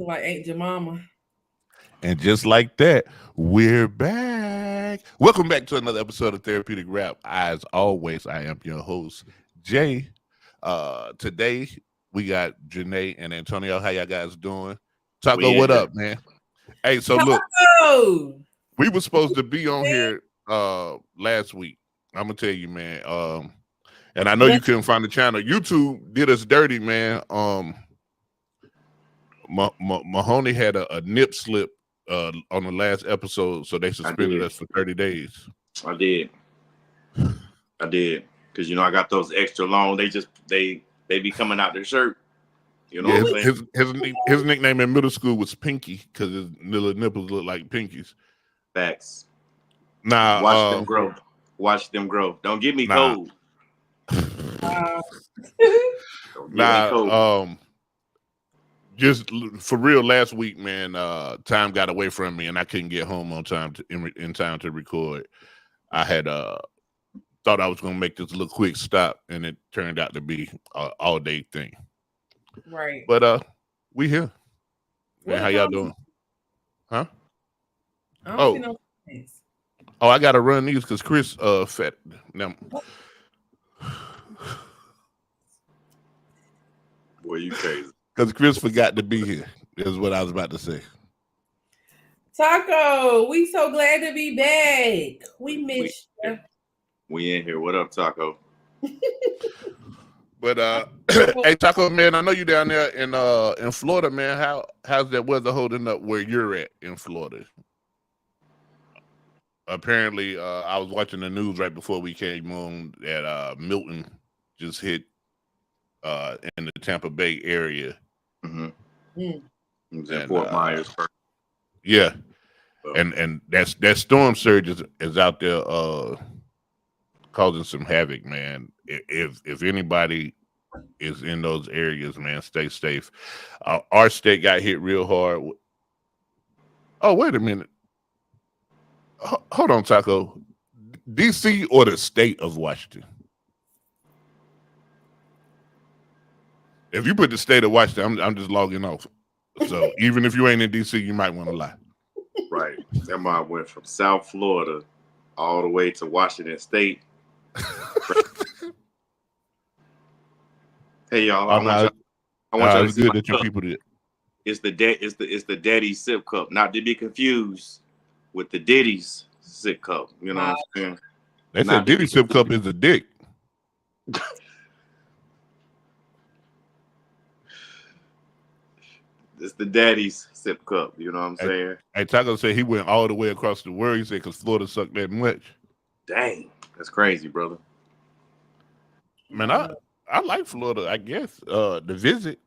like Aunt Jemima. And just like that, we're back. Welcome back to another episode of Therapeutic Rap. As always, I am your host, Jay. Today we got Janae and Antonio. How y'all guys doing? Taco, We in what here. up, man? Hey, so look, Taco! we were supposed to be on here last week. I'm gonna tell you, man. And I know you couldn't find the channel. YouTube did us dirty, man. Mahoney had a nip slip on the last episode, so they suspended us for 30 days. I did. Because I got those extra long. They be coming out their shirt. You know what I'm saying? His nickname in middle school was Pinky because his little nipples look like pinkies. Facts. Nah, watch them grow. Watch them grow. Don't get me cold. Just for real, last week, man, time got away from me and I couldn't get home on time in time to record. I had thought I was gonna make this little quick stop, and it turned out to be an all day thing. Right. But we here. Man, how y'all doing? Huh? Oh, I gotta run these because Chris fat now. Boy, you crazy. Because Chris forgot to be here, is what I was about to say. Taco, we so glad to be back. We missed you. We in here. What up, Taco? But hey, Taco, man, I know you down there in Florida, man. How's that weather holding up where you're at in Florida? Apparently, I was watching the news right before we came on that Milton just hit in the Tampa Bay area. In Fort Myers. Yeah. And that storm surge is out there causing some havoc, man. If anybody is in those areas, man, stay safe. Our state got hit real hard. Oh, wait a minute. Hold on, Taco. DC or the state of Washington? If you put the state of Washington, I'm just logging off. So even if you ain't in DC, you might want to lie. Right. That mom went from South Florida all the way to Washington State. Hey y'all, I want y'all to see good that your people did. It's the Daddy's sip cup, not to be confused with the Diddy's sip cup. You know what I'm saying? They said Diddy's sip cup is a dick. It's the Daddy's sip cup. You know what I'm saying? Hey, Taco said he went all the way across the world. He said because Florida sucked that much. Dang, that's crazy, brother. Man, I like Florida. I guess the visit.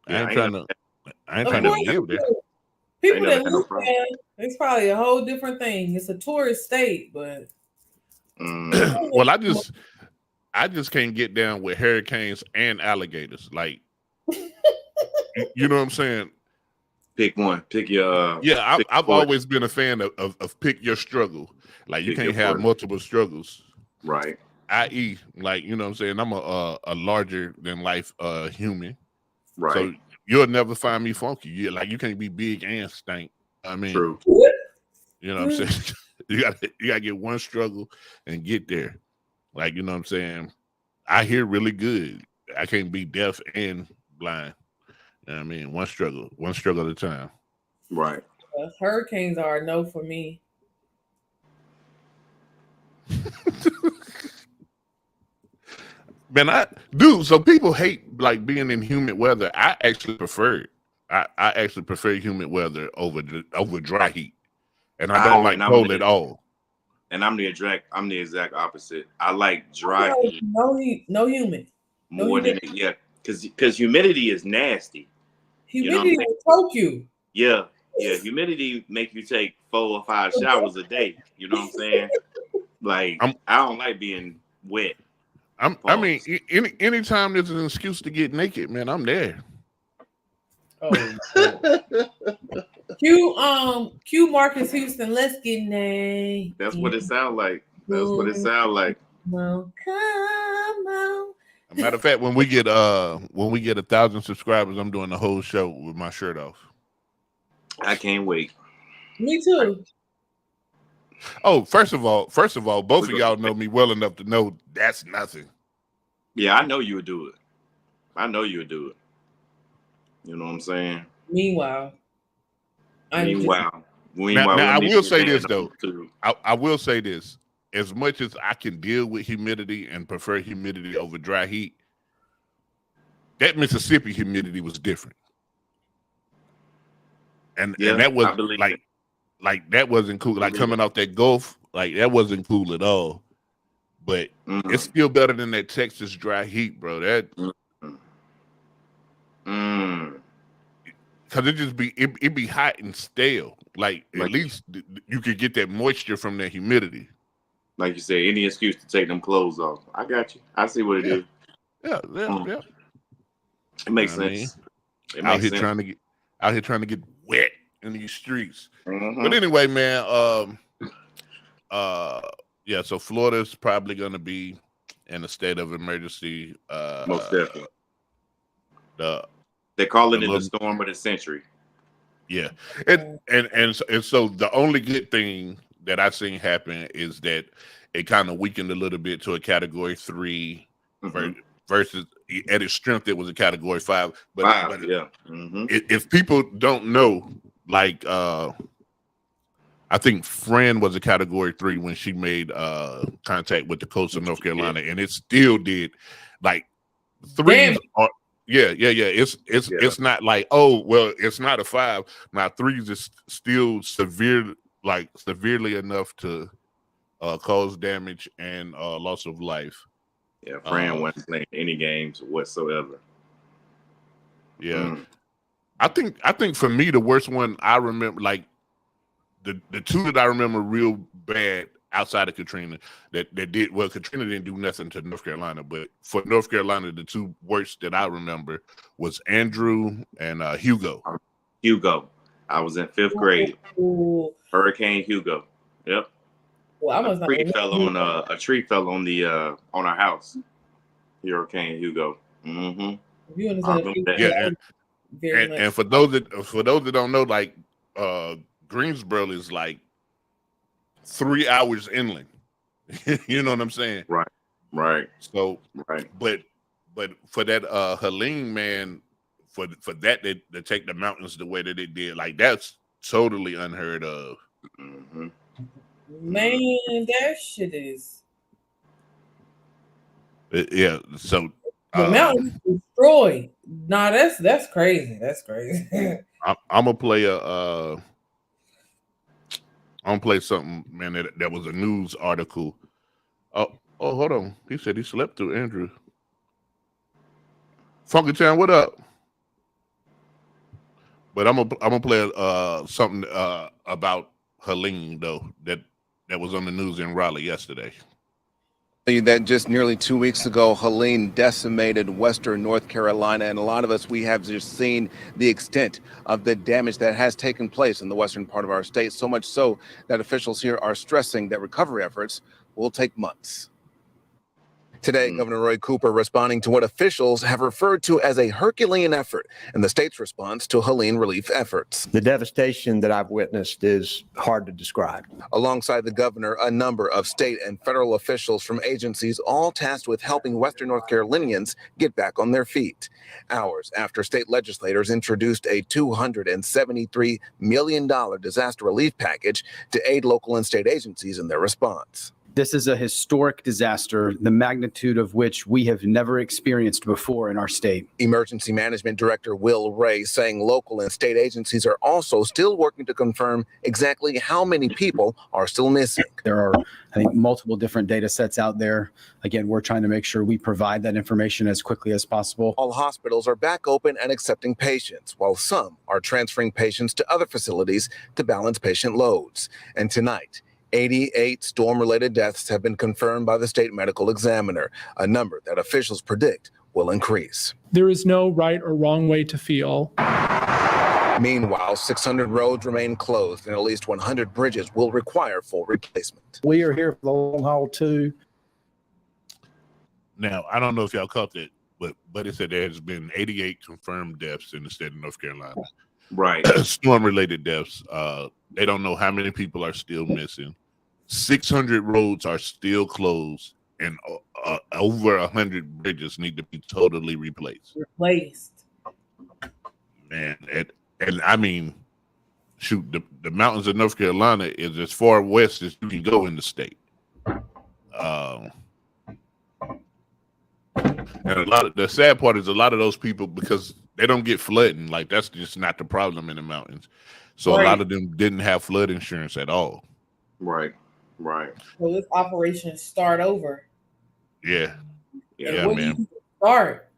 Yeah, I ain't trying to live there. People that live there, it's probably a whole different thing. It's a tourist state, but well, I just can't get down with hurricanes and alligators. Like, you know what I'm saying? Pick one. Pick your. I've always been a fan of pick your struggle. Like, you can't have multiple struggles, right? I.e., like, you know what I'm saying? I'm a larger than life human, right? So you'll never find me funky. You can't be big and stink. I mean, true. You know what I'm saying? you gotta get one struggle and get there. Like, you know what I'm saying? I hear really good. I can't be deaf and blind. You know what I mean? One struggle at a time. Right. Hurricanes are a no for me. Man, so people hate like being in humid weather. I actually prefer it. I actually prefer humid weather over dry heat. And I don't like cold at all. And I'm the exact opposite. I like dry heat. No heat, no humid. More than it, because humidity is nasty. Humidity will choke you. Yeah. Humidity make you take 4 or 5 showers a day. You know what I'm saying? Like I don't like being wet. I mean, anytime there's an excuse to get naked, man, I'm there. Oh, Q Marcus Houston, let's get naked. That's what it sounds like. Well, come on. As a matter of fact, when we get 1,000 subscribers, I'm doing the whole show with my shirt off. I can't wait. Me too. Oh, first of all, both of y'all know me well enough to know that's nothing. Yeah, I know you would do it. I know you would do it. You know what I'm saying? Meanwhile, now I will say this though. I will say this. As much as I can deal with humidity and prefer humidity over dry heat, that Mississippi humidity was different. And that was like that wasn't cool. Like coming off that Gulf, like that wasn't cool at all. But it's still better than that Texas dry heat, bro. That because it be hot and stale. Like at least you could get that moisture from that humidity. Like you say, any excuse to take them clothes off. I got you. I see what it is. Yeah. It makes sense. It makes sense. Out here trying to get wet in these streets. But anyway, man, yeah, so Florida's probably gonna be in a state of emergency. Most definitely. They're calling it the storm of the century. Yeah. And so the only good thing that I've seen happen is that it kind of weakened a little bit to a category 3 versus at its strength it was a category 5. But if people don't know, like I think Fran was a category 3 when she made contact with the coast of North Carolina, and it still did like 3s are it's not like, oh well, it's not a 5. Now 3s is still severely enough to cause damage and loss of life. Yeah, Fran wasn't playing any games whatsoever. Yeah. I think for me the worst one I remember, like the 2 that I remember real bad outside of Katrina that did well. Katrina didn't do nothing to North Carolina, but for North Carolina, the 2 worst that I remember was Andrew and Hugo. Hugo. I was in 5th grade. Hurricane Hugo. Yep. Well, a tree fell on the on our house. Hurricane Hugo. And for those that don't know, like Greensboro is like 3 hours inland. You know what I'm saying? Right. So but for that Helene, man, for that to take the mountains the way that it did, like that's totally unheard of. Man, that shit is. Yeah. So the mountains destroyed. Nah, that's crazy. That's crazy. I'm gonna play I'm gonna play something, man. That was a news article. Oh, hold on. He said he slept through Andrew. Funky Town, what up? But I'm gonna play something about Helene though that was on the news in Raleigh yesterday. That just nearly 2 weeks ago, Helene decimated Western North Carolina, and a lot of us, we have just seen the extent of the damage that has taken place in the western part of our state, so much so that officials here are stressing that recovery efforts will take months. Today, Governor Roy Cooper responding to what officials have referred to as a Herculean effort in the state's response to Helene relief efforts. The devastation that I've witnessed is hard to describe. Alongside the governor, a number of state and federal officials from agencies all tasked with helping Western North Carolinians get back on their feet. Hours after state legislators introduced a $273 million disaster relief package to aid local and state agencies in their response. This is a historic disaster, the magnitude of which we have never experienced before in our state. Emergency Management Director Will Ray saying local and state agencies are also still working to confirm exactly how many people are still missing. There are, I think, multiple different data sets out there. Again, we're trying to make sure we provide that information as quickly as possible. All hospitals are back open and accepting patients, while some are transferring patients to other facilities to balance patient loads. And tonight, 88 storm-related deaths have been confirmed by the state medical examiner, a number that officials predict will increase. There is no right or wrong way to feel. Meanwhile, 600 roads remain closed and at least 100 bridges will require full replacement. We are here for the long haul too. Now, I don't know if y'all caught that, but it said there has been 88 confirmed deaths in the state of North Carolina. Right. Storm-related deaths. They don't know how many people are still missing. 600 roads are still closed, and over 100 bridges need to be totally replaced. Man, and I mean, shoot, the mountains of North Carolina is as far west as you can go in the state. And the sad part is a lot of those people, because they don't get flooding, like that's just not the problem in the mountains. So a lot of them didn't have flood insurance at all. Right. So this operation start over. Yeah, When man. you start.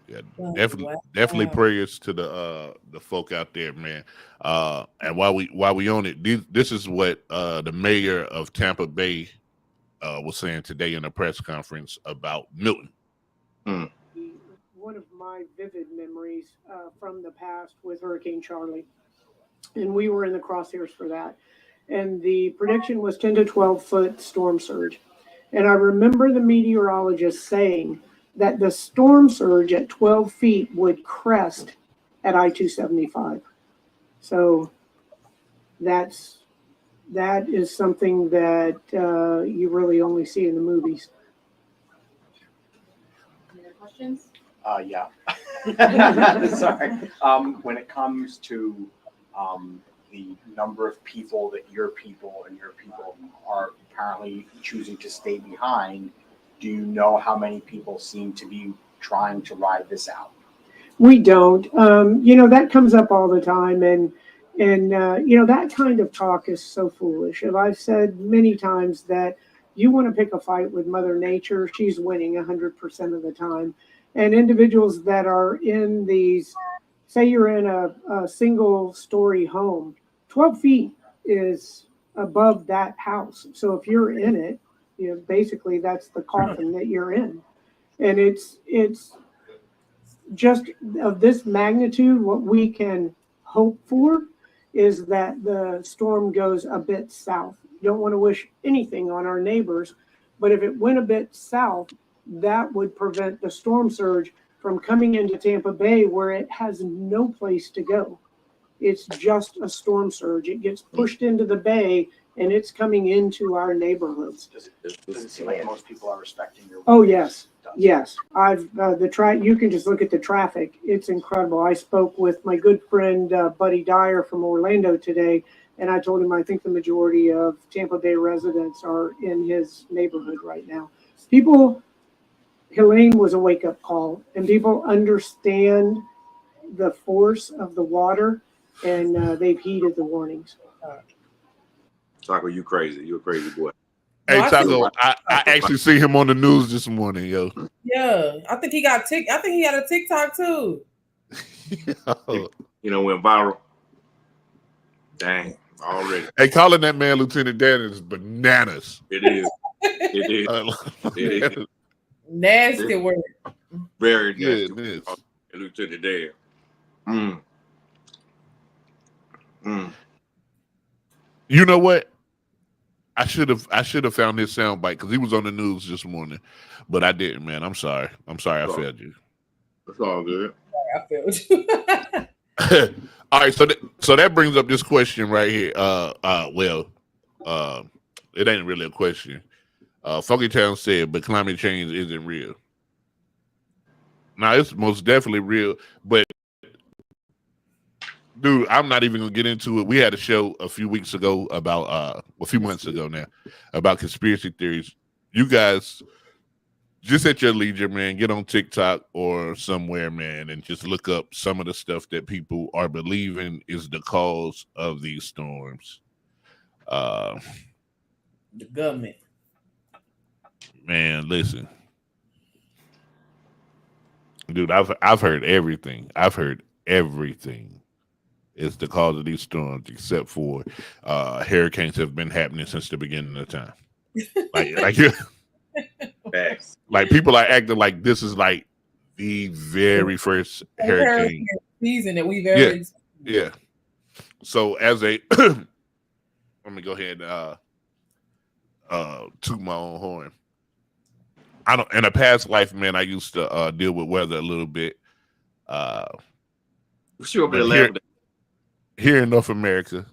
Yeah, definitely prayers to the folk out there, man. And while we on it, this is what the mayor of Tampa Bay was saying today in a press conference about Milton. One of my vivid memories from the past with Hurricane Charlie, and we were in the crosshairs for that. And the prediction was 10 to 12 foot storm surge. And I remember the meteorologist saying that the storm surge at 12 feet would crest at I-275. So that is something that you really only see in the movies. Any other questions? Yeah. Sorry. When it comes to the number of people that your people are apparently choosing to stay behind, do you know how many people seem to be trying to ride this out? We don't. That comes up all the time, and that kind of talk is so foolish. And I've said many times that you want to pick a fight with Mother Nature, she's winning 100% of the time. And individuals that are in these, say you're in a single story home, 12 feet is above that house. So if you're in it, basically that's the coffin that you're in. And it's just of this magnitude. What we can hope for is that the storm goes a bit south. You don't want to wish anything on our neighbors, but if it went a bit south, that would prevent the storm surge from coming into Tampa Bay, where it has no place to go. It's just a storm surge. It gets pushed into the bay, and it's coming into our neighborhoods. Does it seem like most people are respecting your? Oh yes, yes. You can just look at the traffic. It's incredible. I spoke with my good friend Buddy Dyer from Orlando today, and I told him I think the majority of Tampa Bay residents are in his neighborhood right now. Helene was a wake-up call, and people understand the force of the water, and they've heeded the warnings. Taco, you crazy. You a crazy boy. Hey, Taco, I actually see him on the news this morning, yo. Yeah, I think he got a TikTok too. Went viral. Dang, already. Hey, calling that man Lieutenant Dan is bananas. It is. It is. Nasty word. Very nasty. Yeah, it is. Lieutenant Dan. You know what? I should have found his soundbite because he was on the news this morning, but I didn't, man. I'm sorry. I failed you. It's all good. I failed you. All right, so that brings up this question right here. It ain't really a question. Funky Town said, but climate change isn't real. Now, it's most definitely real, but dude, I'm not even gonna get into it. We had a show a few months ago now about conspiracy theories. You guys, just at your leisure, man, get on TikTok or somewhere, man, and just look up some of the stuff that people are believing is the cause of these storms. The government. Man, listen. Dude, I've heard everything. Is the cause of these storms, except for hurricanes have been happening since the beginning of time. Like people are acting like this is like the very first hurricane season that we've ever experienced. Yeah. So as a let me go ahead and toot my own horn. In a past life, man, I used to deal with weather a little bit. Sure, but here in North America,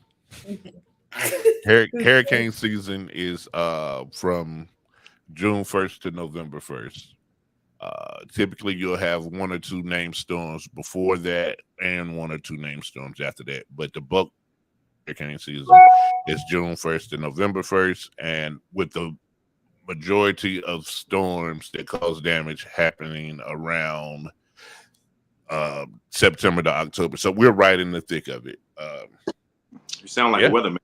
hurricane season is from June 1st to November 1st. Typically, you'll have 1 or 2 named storms before that and 1 or 2 named storms after that. But the bulk hurricane season is June 1st to November 1st, and with the majority of storms that cause damage happening around September to October. So we're right in the thick of it. You sound like a weatherman.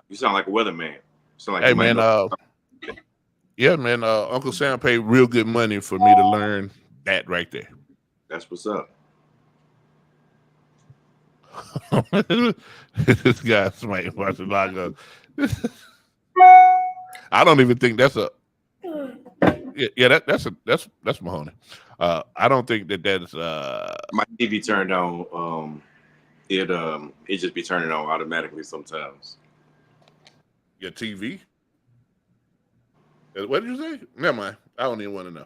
You sound like a weatherman. Hey man, yeah, man. Uncle Sam paid real good money for me to learn that right there. That's what's up. This guy's might watch the logo. I don't even think that's a. Yeah, that's Mahoney. I don't think that's my TV turned on. It just be turning on automatically sometimes. Your TV? What did you say? Never mind. I don't even want to know.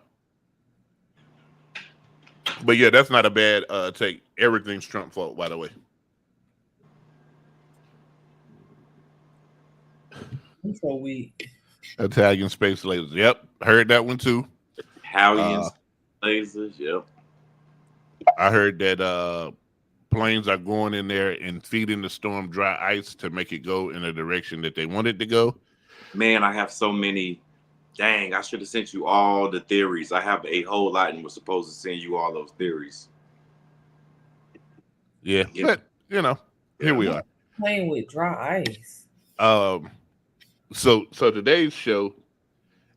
But yeah, that's not a bad take. Everything's Trump fault, by the way. I'm so weak. Italian space lasers. Yep, heard that one too. Italian lasers. Yep. I heard that planes are going in there and feeding the storm dry ice to make it go in a direction that they want it to go. Man, I have so many. Dang, I should have sent you all the theories. I have a whole lot and was supposed to send you all those theories. Yeah. But here we are. Playing with dry ice. So today's show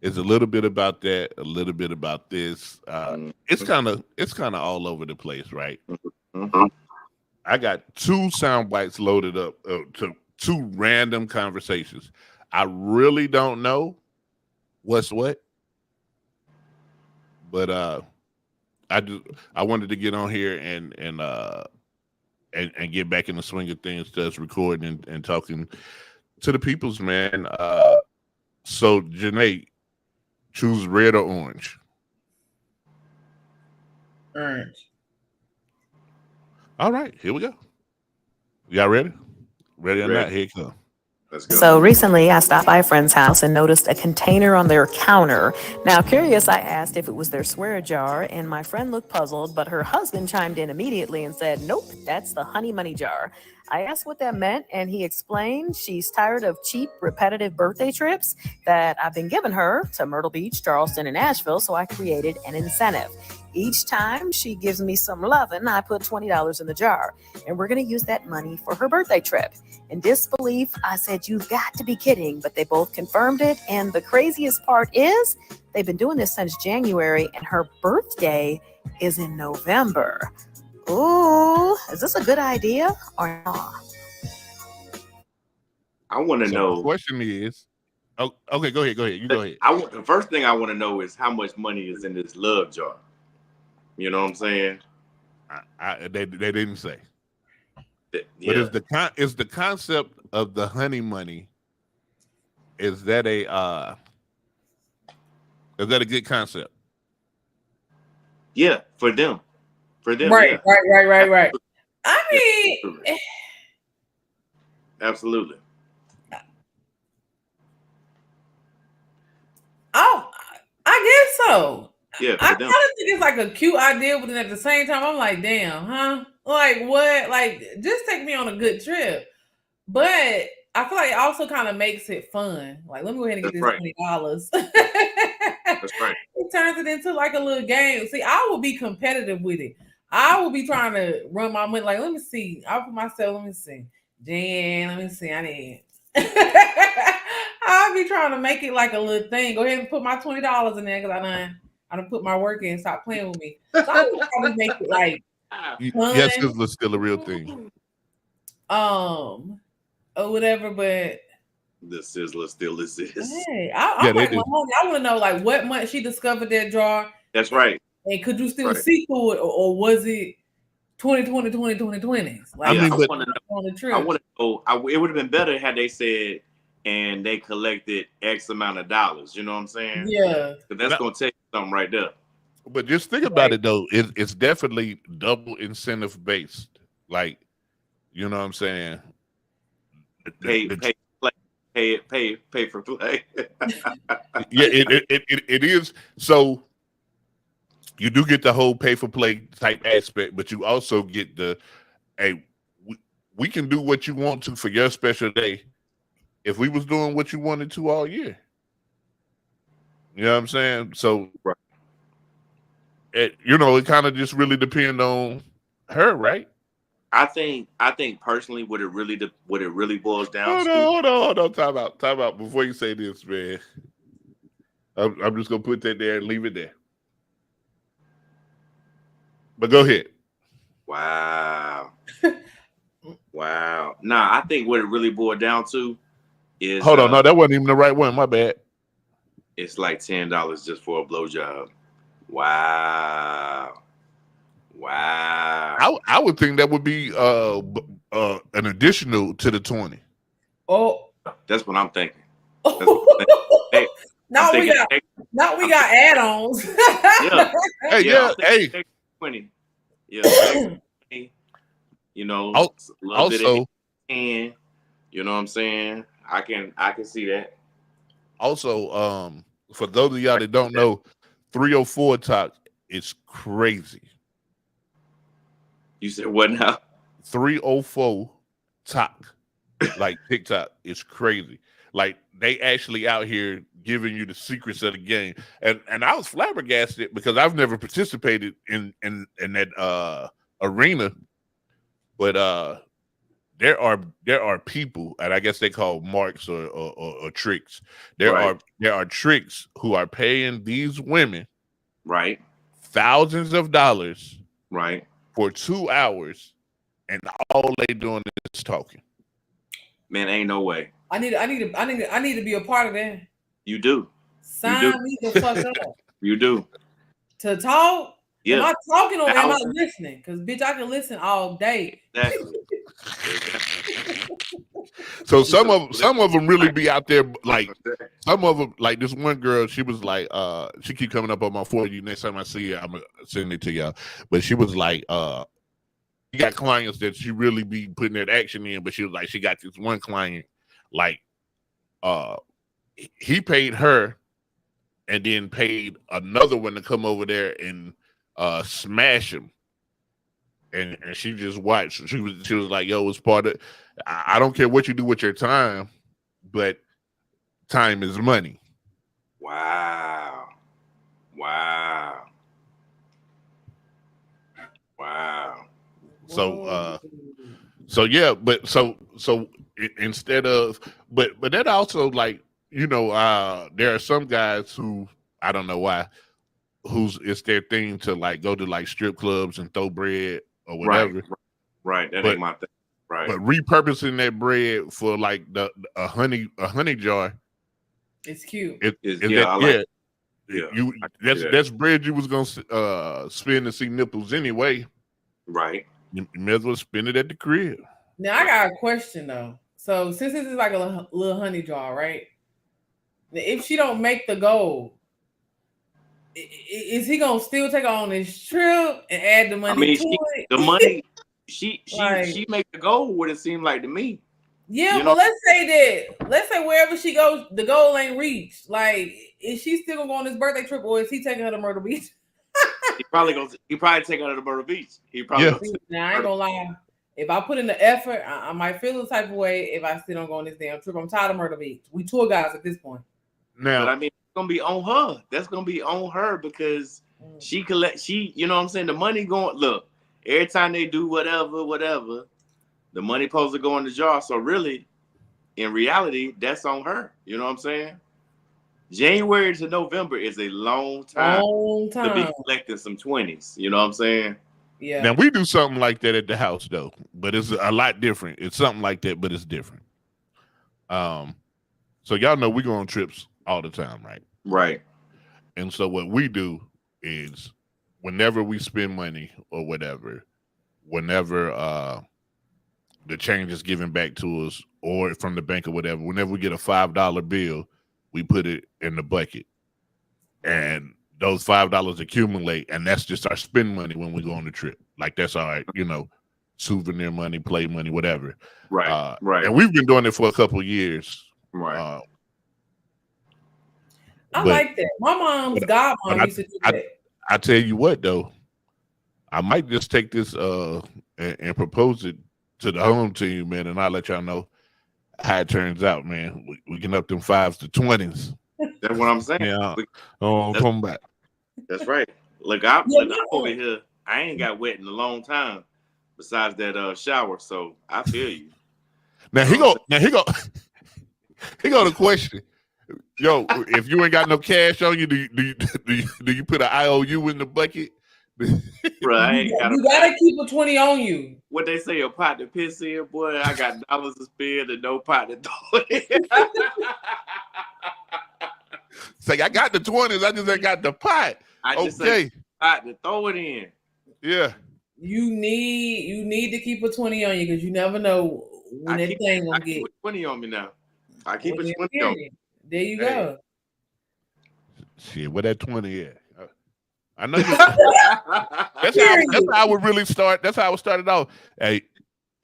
is a little bit about that, a little bit about this. It's kind of all over the place, right? Mm-hmm. I got 2 sound bites loaded up to 2 random conversations. I really don't know what's what, but I wanted to get on here and get back in the swing of things, to us recording and talking to the peoples, man. So Janae, choose red or orange? Orange. All right, here we go. Y'all ready? Ready or not? Here it comes. Let's go. So recently I stopped by a friend's house and noticed a container on their counter. Now, curious, I asked if it was their swear jar, and my friend looked puzzled, but her husband chimed in immediately and said, nope, that's the honey money jar. I asked what that meant, and he explained she's tired of cheap, repetitive birthday trips that I've been giving her to Myrtle Beach, Charleston, and Nashville, so I created an incentive. Each time she gives me some loving, I put $20 in the jar, and we're going to use that money for her birthday trip. In disbelief, I said, you've got to be kidding, but they both confirmed it, and the craziest part is they've been doing this since January, and her birthday is in November. Ooh, is this a good idea or not? I want to know. The question is, okay, go ahead. You go ahead. The first thing I want to know is how much money is in this love jar. You know what I'm saying? They didn't say. Yeah. But is the concept of the honey money, is that a good concept? Yeah, for them. Right, yeah. right. I mean, absolutely. Oh, I guess so. Yeah, I kind of think it's like a cute idea, but then at the same time, I'm like, damn, huh? Like, what? Like, just take me on a good trip. But I feel like it also kind of makes it fun. Like, let me go ahead and get this $20. That's right. It turns it into like a little game. See, I will be competitive with it. I will be trying to run my money. Like, let me see. I'll put myself, let me see. Jan, let me see. I didn't. I'll be trying to make it like a little thing. Go ahead and put my $20 in there because I done put my work in. Stop playing with me. So I would probably make it like fun. Yes, it's still a real thing. Or whatever, but the Sizzler still exists. Hey, I want to know like what month she discovered that jar. That's right. And could you still see through it, or was it 2020? Like, I want to know. It would have been better had they said, and they collected X amount of dollars. You know what I'm saying? Yeah. But that's going to take something right there. But just think about it though. It's definitely double incentive based. Like, You know what I'm saying? Pay for play. Yeah, it is. So you do get the whole pay for play type aspect, but you also get the, hey, we can do what you want to for your special day if we was doing what you wanted to all year. You know what I'm saying? So, right. It kind of just really depends on her, right? I think personally, what it really boils down to. Hold on. Time out. Before you say this, man, I'm just gonna put that there and leave it there. But go ahead. Wow. Wow. Nah, I think what it really boiled down to is. Hold on, no, that wasn't even the right one. My bad. It's like $10 just for a blowjob. Wow. I would think that would be an additional to the 20. Oh, that's what I'm thinking. Hey, now we got add-ons. Yeah. Hey. 20. Yeah. You know, also, and you know what I'm saying? I can see that. Also, for those of y'all that don't know, 304 talk is crazy. You said what now? 304 talk, like TikTok, is crazy. Like they actually out here giving you the secrets of the game, and I was flabbergasted because I've never participated in that arena, but there are people, and I guess they call marks or tricks. There are tricks who are paying these women, right, thousands of dollars, right, for 2 hours, and all they doing is talking. Man, ain't no way. I need to be a part of that. You do. Sign me the fuck up. You do. To talk? Yeah. Am I talking or am I listening? Because bitch, I can listen all day. Exactly. So some of them really be out there, like some of them, like this one girl, she was like, she keep coming up on my For You. Next time I see her, I'm gonna send it to y'all. But she was like, she got clients that she really be putting that action in, but she was like, she got this one client, like, he paid her and then paid another one to come over there and smash him. And she just watched. She was like, yo, it's part of, I don't care what you do with your time, but time is money. Wow. So yeah, but so instead of, but that also, like, you know, there are some guys who, I don't know why, who's it's their thing to like go to like strip clubs and throw bread or whatever. Right. That ain't my thing. Right. But repurposing that bread for like a honey jar. It's cute. That's bread you was gonna spend to see nipples anyway. Right. You may as well spend it at the crib. Now I got a question though. So since this is like a little honey jar, right? If she don't make the goal, is he gonna still take her on this trip and add the money to it? The money she make the goal, what it seemed like to me. Yeah, but let's say wherever she goes, the goal ain't reached. Like, is she still gonna go on this birthday trip, or is he taking her to Myrtle Beach? He probably take her to Myrtle Beach. Now I ain't gonna lie. If I put in the effort, I might feel the type of way if I still don't go on this damn trip. I'm tired of Myrtle Beach. We tour guys at this point. Now, but I mean, it's gonna be on her. That's gonna be on her because she you know what I'm saying? The money going, look, every time they do whatever, the money supposed to go in the jar. So really, in reality, that's on her. You know what I'm saying? January to November is a long time to be collecting some 20s. You know what I'm saying? Yeah. Now we do something like that at the house though, but it's a lot different. It's something like that, but it's different. So y'all know we go on trips all the time, right? Right. And so what we do is whenever we spend money or whatever, whenever the change is given back to us or from the bank or whatever, whenever we get a $5 bill, we put it in the bucket. And those $5 accumulate, and that's just our spend money when we go on the trip. Like that's all right, you know. souvenir money, play money, whatever. Right, right, And we've been doing it for a couple of years. right. I But- like that. My mom's but godmom I- used to do that. I tell you what, though, I might just take this and propose it to the home team, man, and I'll let y'all know how it turns out, man. We can up them 5s to 20s. That's what I'm saying. Yeah. We- Oh, That's- come back. That's right. Look, I'm Yeah, over here. I ain't got wet in a long time, besides that shower. So I feel you. Now he go the question. Yo, if you ain't got no cash on you, do you put an IOU in the bucket? Bro, I ain't got You gotta keep a 20 on you. what they say, a pot to piss in, boy. I got dollars to spend and no pot to throw in. Say I got the 20s, I just ain't got the pot. I just Okay. say pot to throw it in. Yeah. You need to keep a 20 on you because you never know when I that keep- thing I gonna keep get. a 20 on me now. I keep Well, a then, 20 on me. period. There you Hey. go. Shit, where that 20 at? I know you. That's how I would really start. That's how I started off. Hey,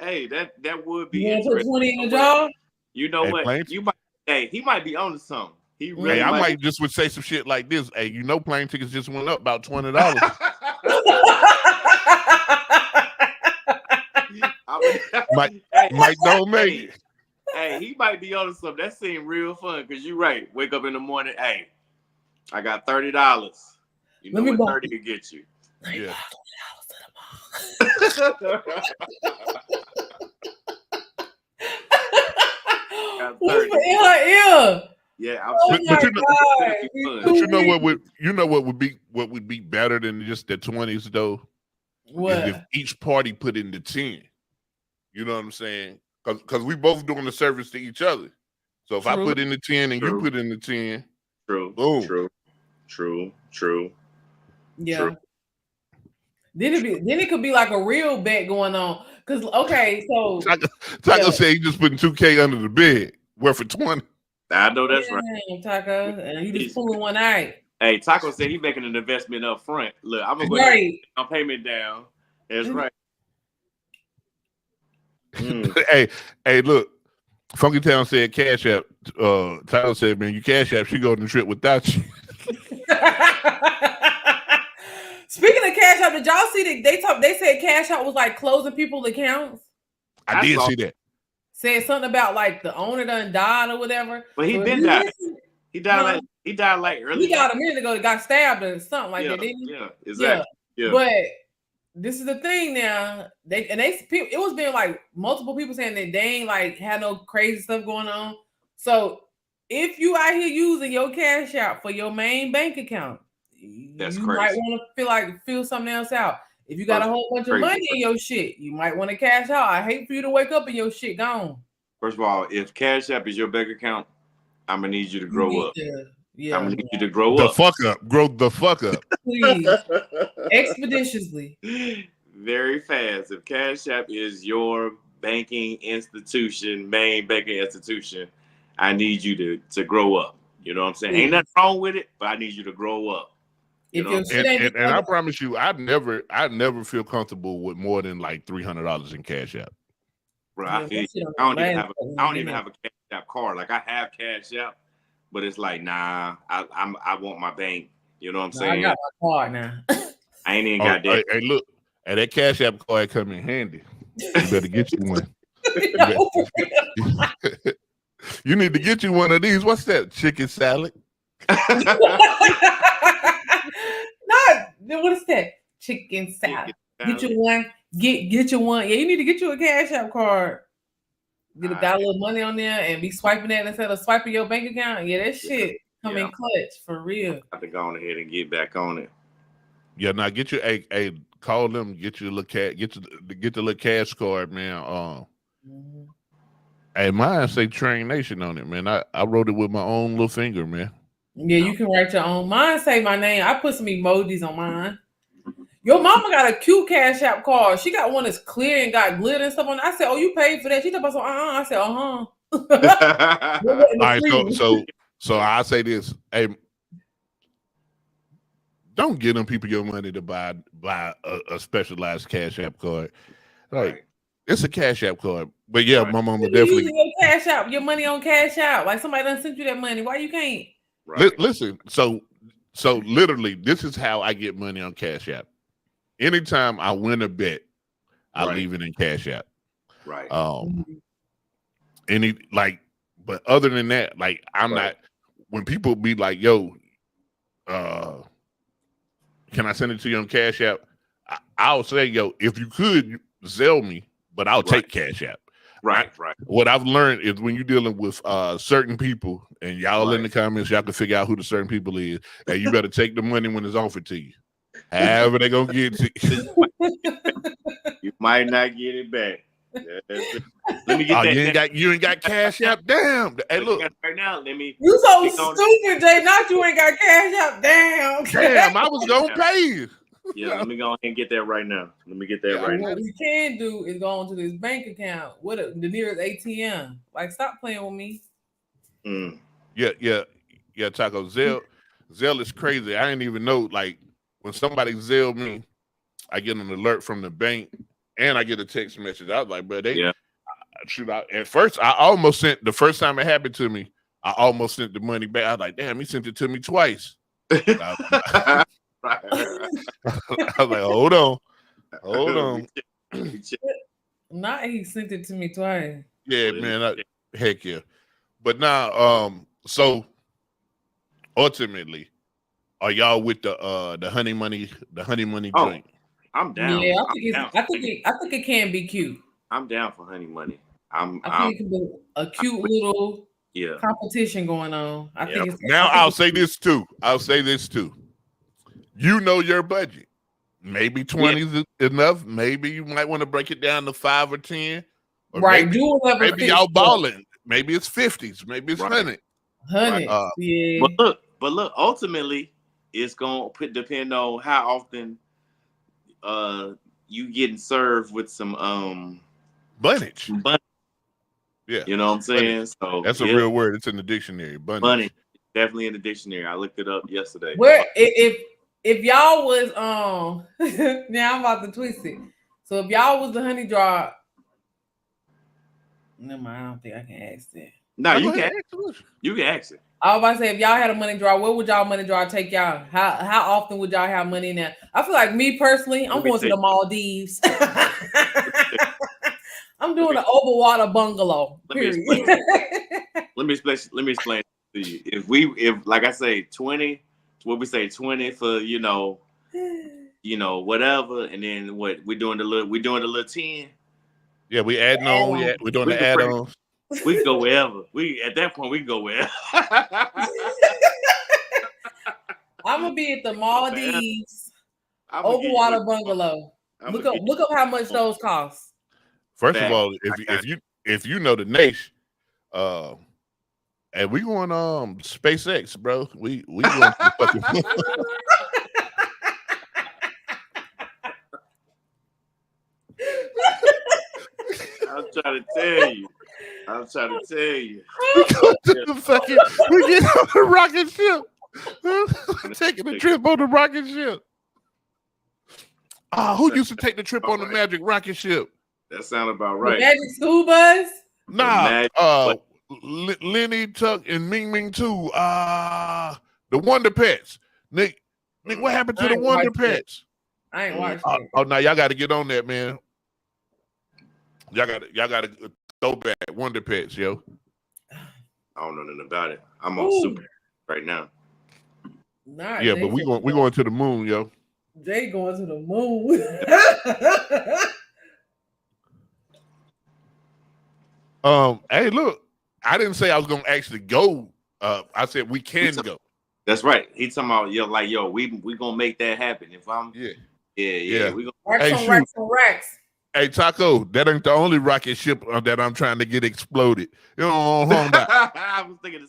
Hey, that would be You want to put interesting. 20 in the jar? You know Hey, what? Plain- You might. Hey, he might be on to something. He really hey, I might. might just would say some shit like this. Hey, you know, plane tickets just went up about $20. Mike don't make it. Hey, he might be on to something. That seemed real fun because you're right. Wake up in the morning. Hey, I got $30. You know Let me what borrow- 30 could get you. Yeah. Got Whisper 30. in her ear. Yeah, Oh But my you know- God. it'd be fun. But you know what would be better than just the 20s though? What? Is if each party put in the 10. You know what I'm saying? Because we both doing the service to each other. So if I True. put in the 10 and you True. put in the 10, True. Boom. True. Yeah. True. Then it could be like a real bet going on. Cause okay, so Taco Yeah. said he just putting 2K under the bed. Worth for 20. I know that's right. damn, Taco, and you just pulling one out. Hey, Taco said he making an investment up front. Look, I'm gonna go Right. my payment down. That's right. Hey, look. Funky Town said Cash App. Tyler said, man, you Cash App, she go on the trip without you. Speaking of Cash App, did y'all see that they said Cash App was like closing people's accounts? I did saw- see that. Said something about like the owner done died or whatever. But he So if been you died. listen- He died Huh? like early. He died a minute ago. He got stabbed or something like that, didn't he? Yeah, exactly. Yeah. But this is the thing now. It was being like multiple people saying that they ain't like had no crazy stuff going on. So if you out here using your Cash App for your main bank account, That's you crazy. might want to fill something else out. If you got a That's whole bunch of crazy. money in your shit, you might want to cash out. I hate for you to wake up and your shit gone. First of all, if Cash App is your bank account, I'm gonna need you to grow up. Yeah, I'm gonna need you to grow The up. fuck up. Grow the fuck up. please, expeditiously. Very fast. If Cash App is your banking institution, main banking institution, I need you to grow up. You know what I'm saying? Ain't nothing wrong with it, but I need you to grow up. You If know your what I'm shit ain't And I promise you, I'd never feel comfortable with more than like $300 in Cash App. Bro, Yeah, I feel that you. shit I don't even last have but I don't one even minute. have a Cash App card. Like I have Cash App, but it's like I want my bank. You know what I'm No, I saying? got my card now. I ain't even Oh, got that. hey, look. Hey, that Cash App card come in handy. You better get you one. No, for real. You need to get you one of these. What's that? Chicken salad? Not what is that? Chicken salad. Get you one. Get you one. Yeah, you need to get you a Cash App card. Got a little money on there and be swiping that instead of swiping your bank account. Yeah, that shit come in clutch for real. I have to go on ahead and get back on it. Yeah, now get your call them, get your little get the little cash card, man. Mhm. Hey, mine say Train Nation on it, man. I wrote it with my own little finger, man. Yeah, you can write your own. Mine say my name. I put some emojis on mine. Your mama got a cute Cash App card. She got one that's clear and got glitter and stuff on it. I said, "Oh, you paid for that?" She talking about some. I said, All right, so I say this, hey, don't give them people your money to buy a specialized Cash App card. Like it's a Cash App card. But yeah, my mama You definitely using your Cash App, your money on Cash App. Like somebody done sent you that money. Why you can't? listen. So literally, this is how I get money on Cash App. Anytime I win a bet, I leave it in Cash App. Right. But other than that, like I'm not. When people be like, "Yo, can I send it to you on Cash App?" I'll say, "Yo, if you could Zelle me, but I'll take Cash App." Right. What I've learned is when you're dealing with certain people, and y'all in the comments, y'all can figure out who the certain people is, and you better take the money when it's offered to you. However they gonna get to you. You might not get it back. Let me get that. You ain't got Cash App. Damn. Hey, look. Right now, let me. You so stupid, Jay. Not you ain't got Cash App. Damn, I was gonna pay you. Yeah, let me go ahead and get that right now. Let me get that right now. What we can do is go onto this bank account. The nearest ATM? Like, stop playing with me. Yeah, Taco. Zelle is crazy. I didn't even know. Like, when somebody Zelle me, I get an alert from the bank and I get a text message. I was like, bro, at first, I almost sent, the first time it happened to me, I almost sent the money back. I was like, damn, he sent it to me twice. I was like, hold on. Not he sent it to me twice. Yeah, man. Heck yeah. But now, so ultimately, are y'all with the honey money joint? I'm down. Yeah, I think it can be cute. I'm down for honey money. I think it can be a cute little competition going on. I think I'll say this too. You know your budget. Maybe 20 is enough. Maybe you might want to break it down to 5 or 10. Or right. Maybe y'all balling. Maybe it's 50s. Maybe it's 100. 100. Yeah. But look. Ultimately, it's gonna depend on how often you getting served with some bunnage. Yeah. You know what I'm saying? Bunnage. So that's a real word. It's in the dictionary. Bunnage. Definitely in the dictionary. I looked it up yesterday. Where if y'all was now I'm about to twist it. So if y'all was the honey draw, never mind, I don't think I can ask that. No, you can ask it. I was about to say, if y'all had a money draw, where would y'all money draw take y'all? How often would y'all have money in there? I feel like me personally, I'm going to the Maldives. I'm doing an overwater bungalow. Period. Let me explain to you. If like I say 20, what we say 20 for whatever, and then what we're doing the little 10. Yeah, we adding on. We're doing the add-ons. We can go wherever. At that point we can go wherever. I'm gonna be at the Maldives overwater bungalow. Look up how much those cost. First of all, if you know the nation, and we going SpaceX, bro. We going to the fucking I'm trying to tell you. We going to the fucking. We getting on the rocket ship. Taking a trip on the rocket ship. Who used to take the trip on the Magic rocket ship? That sounds about right. The Magic School Bus? Nah. Lenny, Tuck, and Ming Ming too. The Wonder Pets. Nick, what happened to the Wonder Pets? I ain't watching it. Oh, now y'all got to get on that, man. Y'all got to throw back Wonder Pets, yo. I don't know nothing about it. I'm on Super right now. Nah, yeah, but we going to the moon, yo. Jay going to the moon. Hey, look, I didn't say I was gonna actually go. I said we can go. That's right. He's talking about we gonna make that happen. If I'm we gonna racks on racks. Hey Taco, that ain't the only rocket ship that I'm trying to get exploded. You know what I'm talking about? I was thinking the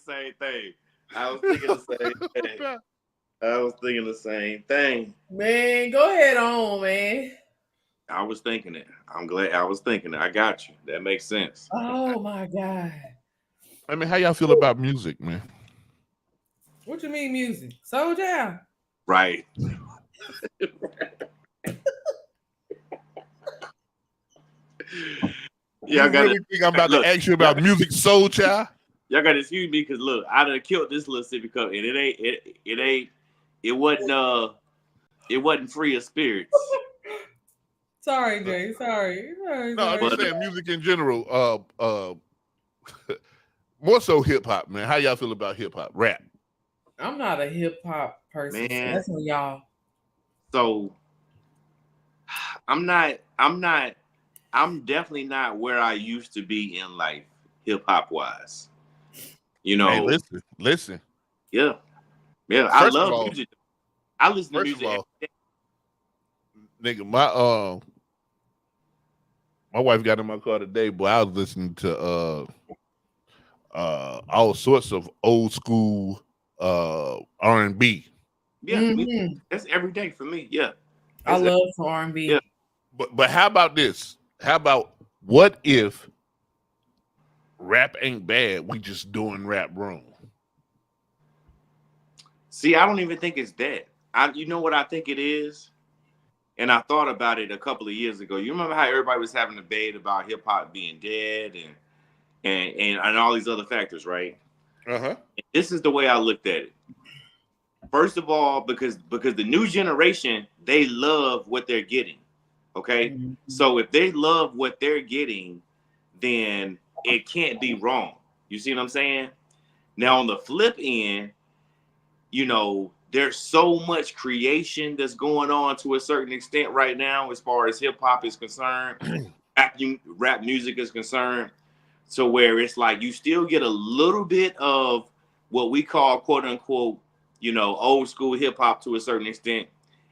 same thing. Man, go ahead on, man. I was thinking it. I'm glad I was thinking it. I got you. That makes sense. Oh my God. I mean, how y'all feel about music, man? What you mean music? Soulja? Right. Y'all You got really think I'm about look, to ask you about music, soul child? y'all got to excuse me because look, I done killed this little sippy cup, and it wasn't free of spirits. Sorry, Jay. Sorry. No, I'm just saying music in general. More so hip hop, man. How y'all feel about hip hop, rap? I'm not a hip hop person. Man. So that's on y'all. So I'm definitely not where I used to be in life, hip hop wise. You know, Hey, listen. yeah. I First of love all- music. I listen to First music. of all, nigga, my wife got in my car today, boy. I was listening to all sorts of old school R&B. Yeah, Mhm. that's every day for me. Yeah. I That's love some R&B. Yeah. But how about this? How about what if rap ain't bad? We just doing rap wrong. See, I don't even think it's that. You know what I think it is? And I thought about it a couple of years ago. You remember how everybody was having a debate about hip hop being dead and all these other factors, right? Uh-huh. This is the way I looked at it. First of all, because the new generation, they love what they're getting. Okay. Mm-hmm. So if they love what they're getting, then it can't be wrong. You see what I'm saying? Now on the flip end, you know, there's so much creation that's going on to a certain extent right now as far as hip hop is concerned, rap music is concerned. So where it's like you still get a little bit of what we call quote unquote, you know, old school hip hop to a certain extent,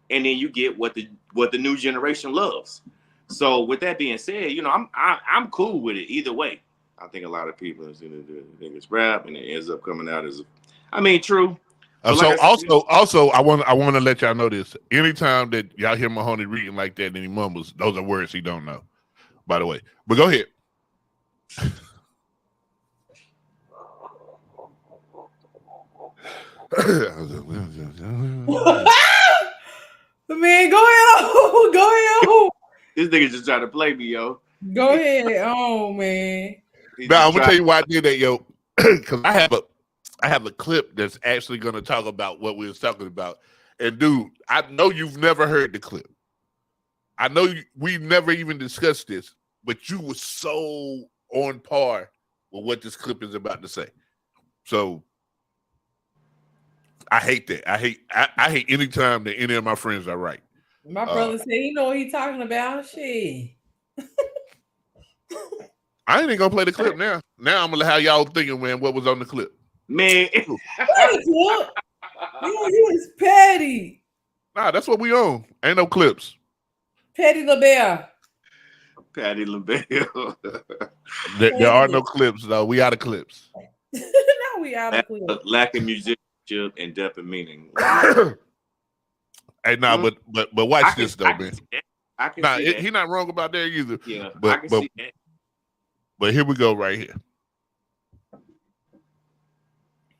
and then you get what the new generation loves. So with that being said, you know, I'm cool with it either way. I think a lot of people think it's rap and it ends up coming out as, true. But So like I said, also, I want to let y'all know this. Anytime that y'all hear Mahoney reading like that and he mumbles, those are words he don't know. By the way, but go ahead. Man, go ahead on. Go ahead on. this nigga just trying to play me, yo. Go ahead on, man. Now I'm gonna tell you why I did that, yo. Because I have a clip that's actually gonna talk about what we was talking about. And dude, I know you've never heard the clip. I know we never even discussed this, but you were so on par with what this clip is about to say. So I hate that. I hate any time that any of my friends are right. My brother said he know what he talking about. Shit. I ain't even gonna play the clip now. Now I'm gonna have y'all thinking, man, what was on the clip. Man. What? You is petty. Nah, that's what we own. Ain't no clips. Petty LaBelle. Patty LaBelle. There are no clips, though. We out of clips. Now we out of clip. Lack of musicianship and depth of meaning. Hey, nah, but watch this though, man. I can Nah, see that. he not wrong about that either. Yeah, I but can see that. but here we go, right here.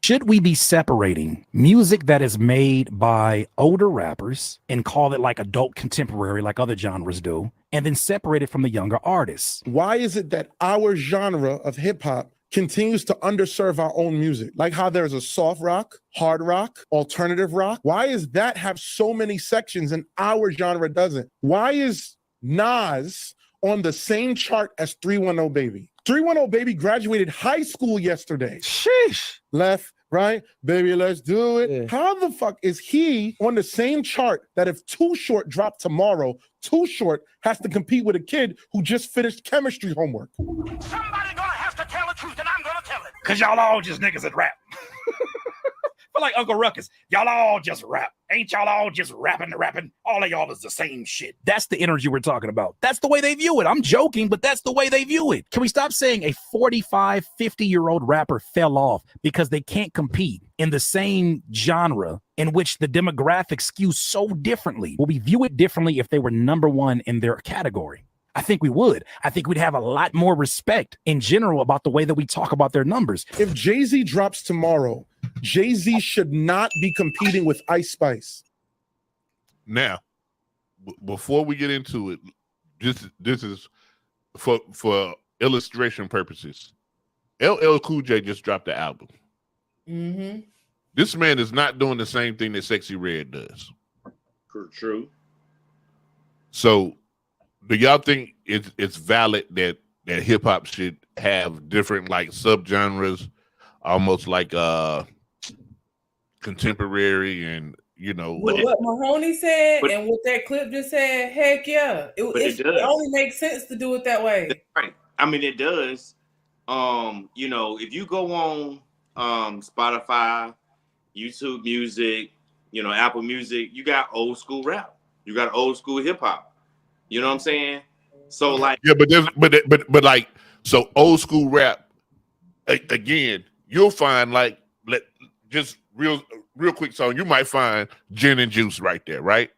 Should we be separating music that is made by older rappers and call it like adult contemporary, like other genres do, and then separate it from the younger artists? Why is it that our genre of hip hop continues to underserve our own music? Like how there's a soft rock, hard rock, alternative rock. Why does that have so many sections and our genre doesn't? Why is Nas on the same chart as 310 Baby? 310 Baby graduated high school yesterday. Sheesh. Left, right, baby, let's do it. Yeah. How the fuck is he on the same chart that if Too Short dropped tomorrow, Too Short has to compete with a kid who just finished chemistry homework? Somebody gonna have to tell the truth, and I'm gonna tell it. Cause y'all all just niggas that rap. But like Uncle Ruckus, y'all all just rap. Ain't y'all all just rapping? All of y'all is the same shit. That's the energy we're talking about. That's the way they view it. I'm joking, but that's the way they view it. Can we stop saying a 45, 50-year-old rapper fell off because they can't compete in the same genre in which the demographics skew so differently? Will we view it differently if they were number one in their category? I think we would. I think we'd have a lot more respect in general about the way that we talk about their numbers. If Jay-Z drops tomorrow, Jay-Z should not be competing with Ice Spice. Now, before we get into it, this is for illustration purposes, LL Cool J just dropped the album. Mm-hmm. This man is not doing the same thing that Sexy Red does. True. So, do y'all think it's valid that hip hop should have different like subgenres, almost like contemporary and what Mahoney said and what that clip just said? Heck yeah, it only makes sense to do it that way. That's right. I mean, it does. If you go on Spotify, YouTube Music, Apple Music, you got old school rap, you got old school hip hop. You know what I'm saying? So like, yeah, but like, so old school rap again, you'll find like just real quick song, you might find Gin and Juice right there, right?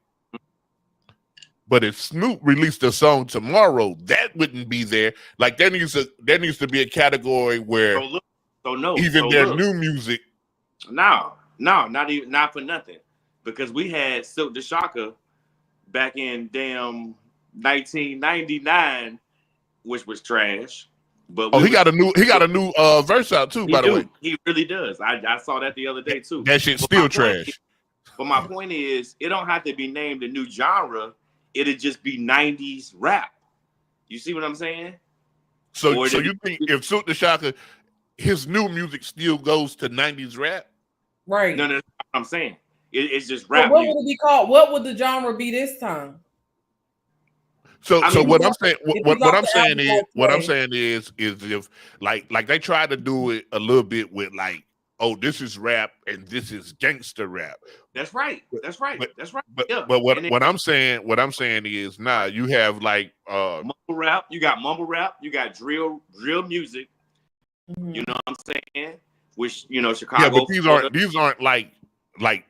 But if Snoop released a song tomorrow, that wouldn't be there. Like there needs to be a category where their new music. No, not for nothing, because we had Silk the Shocker back in damn 1999, which was trash. But he got a new verse out too. By the way, he really does. I saw that the other day too. That shit's still trash. But my point is, it don't have to be named a new genre. It'd just be 90s rap. You see what I'm saying? So you think if Silk the Shocker, his new music still goes to 90s rap? Right. No, that's what I'm saying. It's just rap. What would it be called? What would the genre be this time? So what I'm saying is if like they try to do it a little bit with like, oh, this is rap and this is gangster rap. That's right. But what I'm saying is, you have like mumble rap, you got mumble rap, you got drill music. Mm-hmm. You know what I'm saying? Which Chicago. Yeah, but these aren't like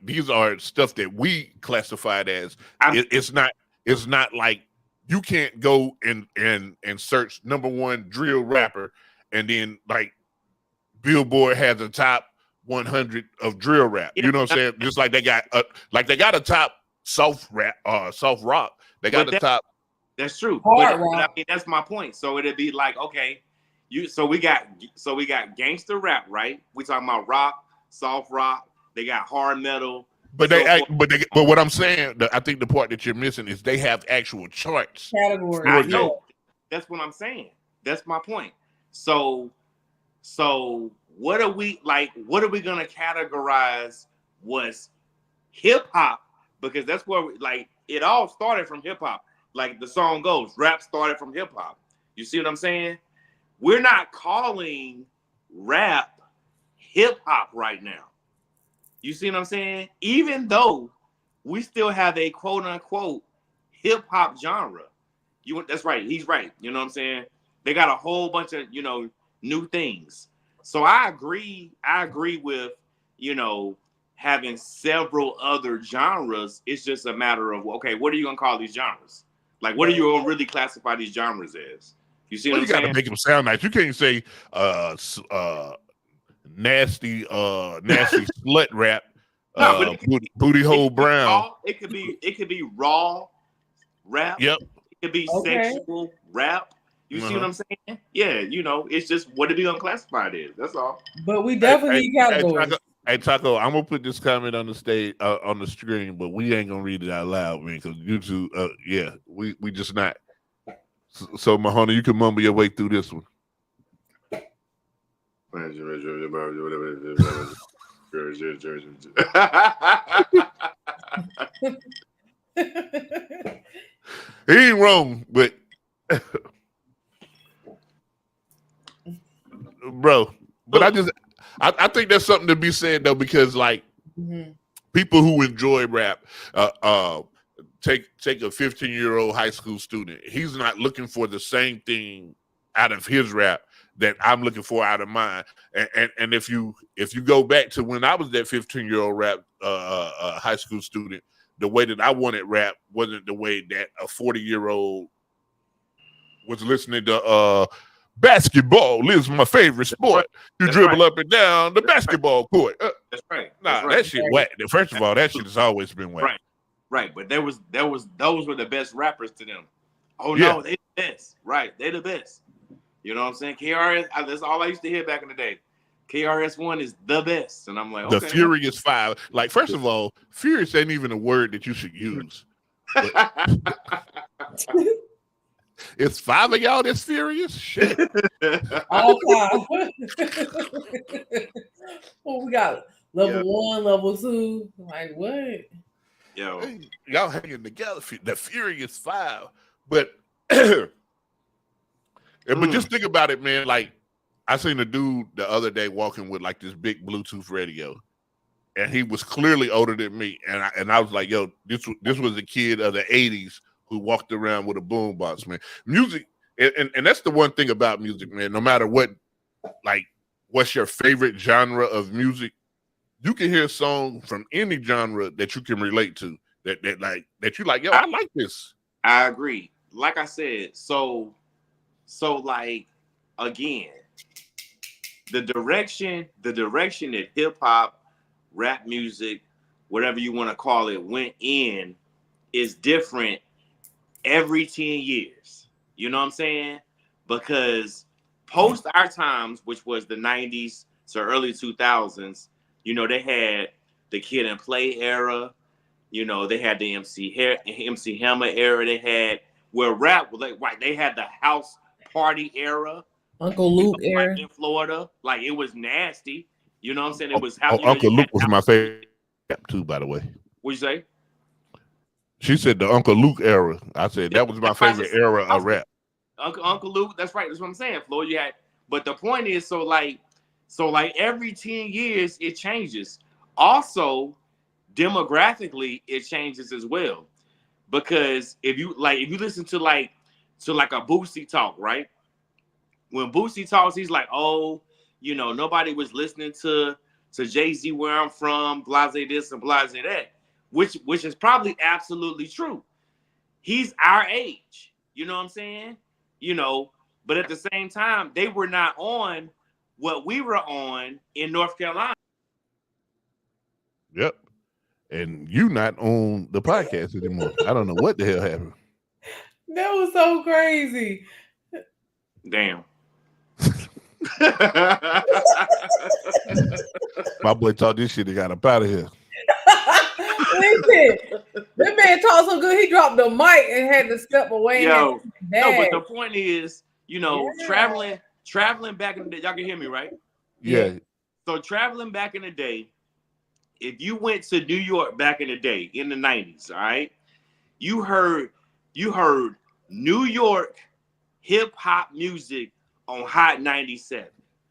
these are stuff that we classified as. It's not like you can't go and search #1 drill rapper and then like Billboard has a top 100 of drill rap. You know what I'm saying? Just like they got a top soft rap, soft rock. They got a top. That's true. Hard but rock. I mean, that's my point. So it'd be like, okay, so we got gangster rap, right? We talking about rock, soft rock. They got hard metal. But what I'm saying, I think the part that you're missing is they have actual charts. Categories. I know. That's what I'm saying. That's my point. So what are we gonna categorize was hip hop? Because that's where it all started from hip hop. Like the song goes, rap started from hip hop. You see what I'm saying? We're not calling rap hip hop right now. You see what I'm saying? Even though we still have a quote unquote hip hop genre. That's right. He's right. You know what I'm saying? They got a whole bunch of, new things. So I agree with, having several other genres. It's just a matter of, okay, what are you going to call these genres? Like, what are you going to really classify these genres as? You see what I'm saying? You got to make them sound nice. You can't say nasty slut rap. No, booty hole brown. It could be raw rap. Yep. It could be sexual rap. You see what I'm saying? Yeah, it's just what it be unclassified is. That's all. But we definitely need categories. Hey Taco, I'm gonna put this comment on the stage on the screen, but we ain't gonna read it out loud, man, because YouTube, we just not. So Mahoney, you can mumble your way through this one. He ain't wrong, but bro, but I think there's something to be said though, because like people who enjoy rap, take a 15-year-old high school student. He's not looking for the same thing out of his rap that I'm looking for out of mine. And if you go back to when I was that 15-year-old rap high school student, the way that I wanted rap wasn't the way that a 40-year-old was listening to basketball is my favorite sport. You dribble up and down the basketball court. That's right. That shit whack. First of all, that shit has always been whack. Right. But those were the best rappers to them. Oh Yeah. no, they the best. Right, they the best. You know what I'm saying? KRS, that's all I used to hear back in the day. KRS-One is the best, and I'm like, The okay. Furious Five. Like, first of all, furious ain't even a word that you should use. It's 5 of y'all that's furious? Shit. All time. Well, we got level 1, level 2. Like, what? Yo, y'all hanging together, the Furious Five. But but just think about it, man. Like, I seen a dude the other day walking with like this big Bluetooth radio, and he was clearly older than me. And I was like, yo, this was a kid of the 80s who walked around with a boombox, man. Music, and that's the one thing about music, man. No matter what, like, what's your favorite genre of music, you can hear a song from any genre that you can relate to. That you like, yo, I like this. I agree. Like I said, so like, again, the direction that hip hop, rap music, whatever you want to call it, went in is different every 10 years. You know what I'm saying? Because post our times, which was the 90s to early 2000s, you know, they had the Kid and Play era. You know, they had the MC Hammer era. They had where rap was like, right, they had the house party era. Uncle Luke era. Like in Florida. Like, it was nasty. You know what I'm saying? It was Uncle Luke was my favorite rap too, by the way. What'd you say? She said the Uncle Luke era. I said that was my favorite era of rap. Uncle Luke, that's right. That's what I'm saying. Floyd, you had, but the point is, so like every 10 years it changes. Also, demographically, it changes as well. Because if you listen to like a Boosie talk, right? When Boosie talks, he's like, oh, you know, nobody was listening to Jay-Z where I'm from, blase this and blase that, which is probably absolutely true. He's our age, you know what I'm saying? You know, but at the same time, they were not on what we were on in North Carolina. Yep. And you not on the podcast anymore. I don't know what the hell happened. That was so crazy. Damn. My boy thought this shit and got up out of here. Listen, that man talked so good, he dropped the mic and had to step away. Yo, no, but the point is, you know, traveling back in the day, y'all can hear me, right? Yeah. So traveling back in the day, if you went to New York back in the day, in the 90s, all right, you heard New York hip hop music on Hot 97.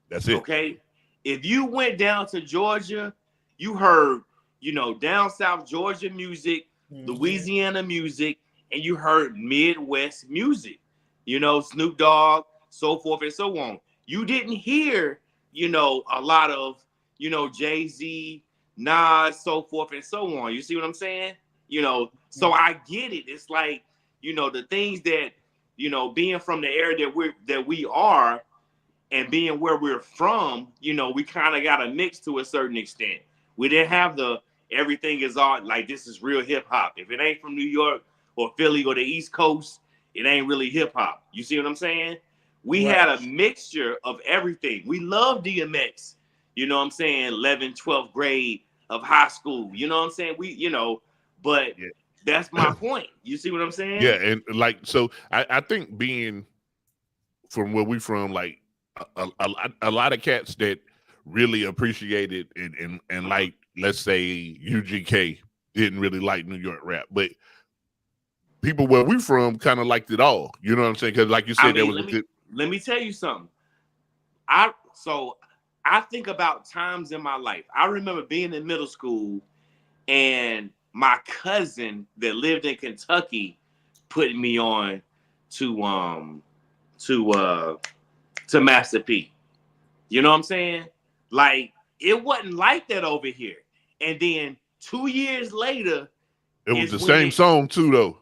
That's it. Okay. If you went down to Georgia, you heard, you know, down south Georgia music, Louisiana music, and you heard Midwest music, you know, Snoop Dogg, so forth and so on. You didn't hear, you know, a lot of, you know, Jay-Z, Nas, so forth and so on. You see what I'm saying? You know, so I get it. It's like, you know, the things that, you know, being from the area that we are and being where we're from, you know, we kind of got to mix to a certain extent. We didn't have the everything is all like this is real hip hop. If it ain't from New York or Philly or the East Coast, it ain't really hip hop. You see what I'm saying? We had a mixture of everything. We love DMX, you know what I'm saying? 11th, 12th grade of high school. You know what I'm saying? We, you know, but that's my point. You see what I'm saying? Yeah, and like, so I think being from where we from, like a lot of cats that really appreciated and like, let's say UGK didn't really like New York rap, but people where we from kind of liked it all. You know what I'm saying? Because like you said, let me tell you something. I think about times in my life. I remember being in middle school and my cousin that lived in Kentucky putting me on to Master P. You know what I'm saying? Like, it wasn't like that over here. And then 2 years later, it was the same song too, though.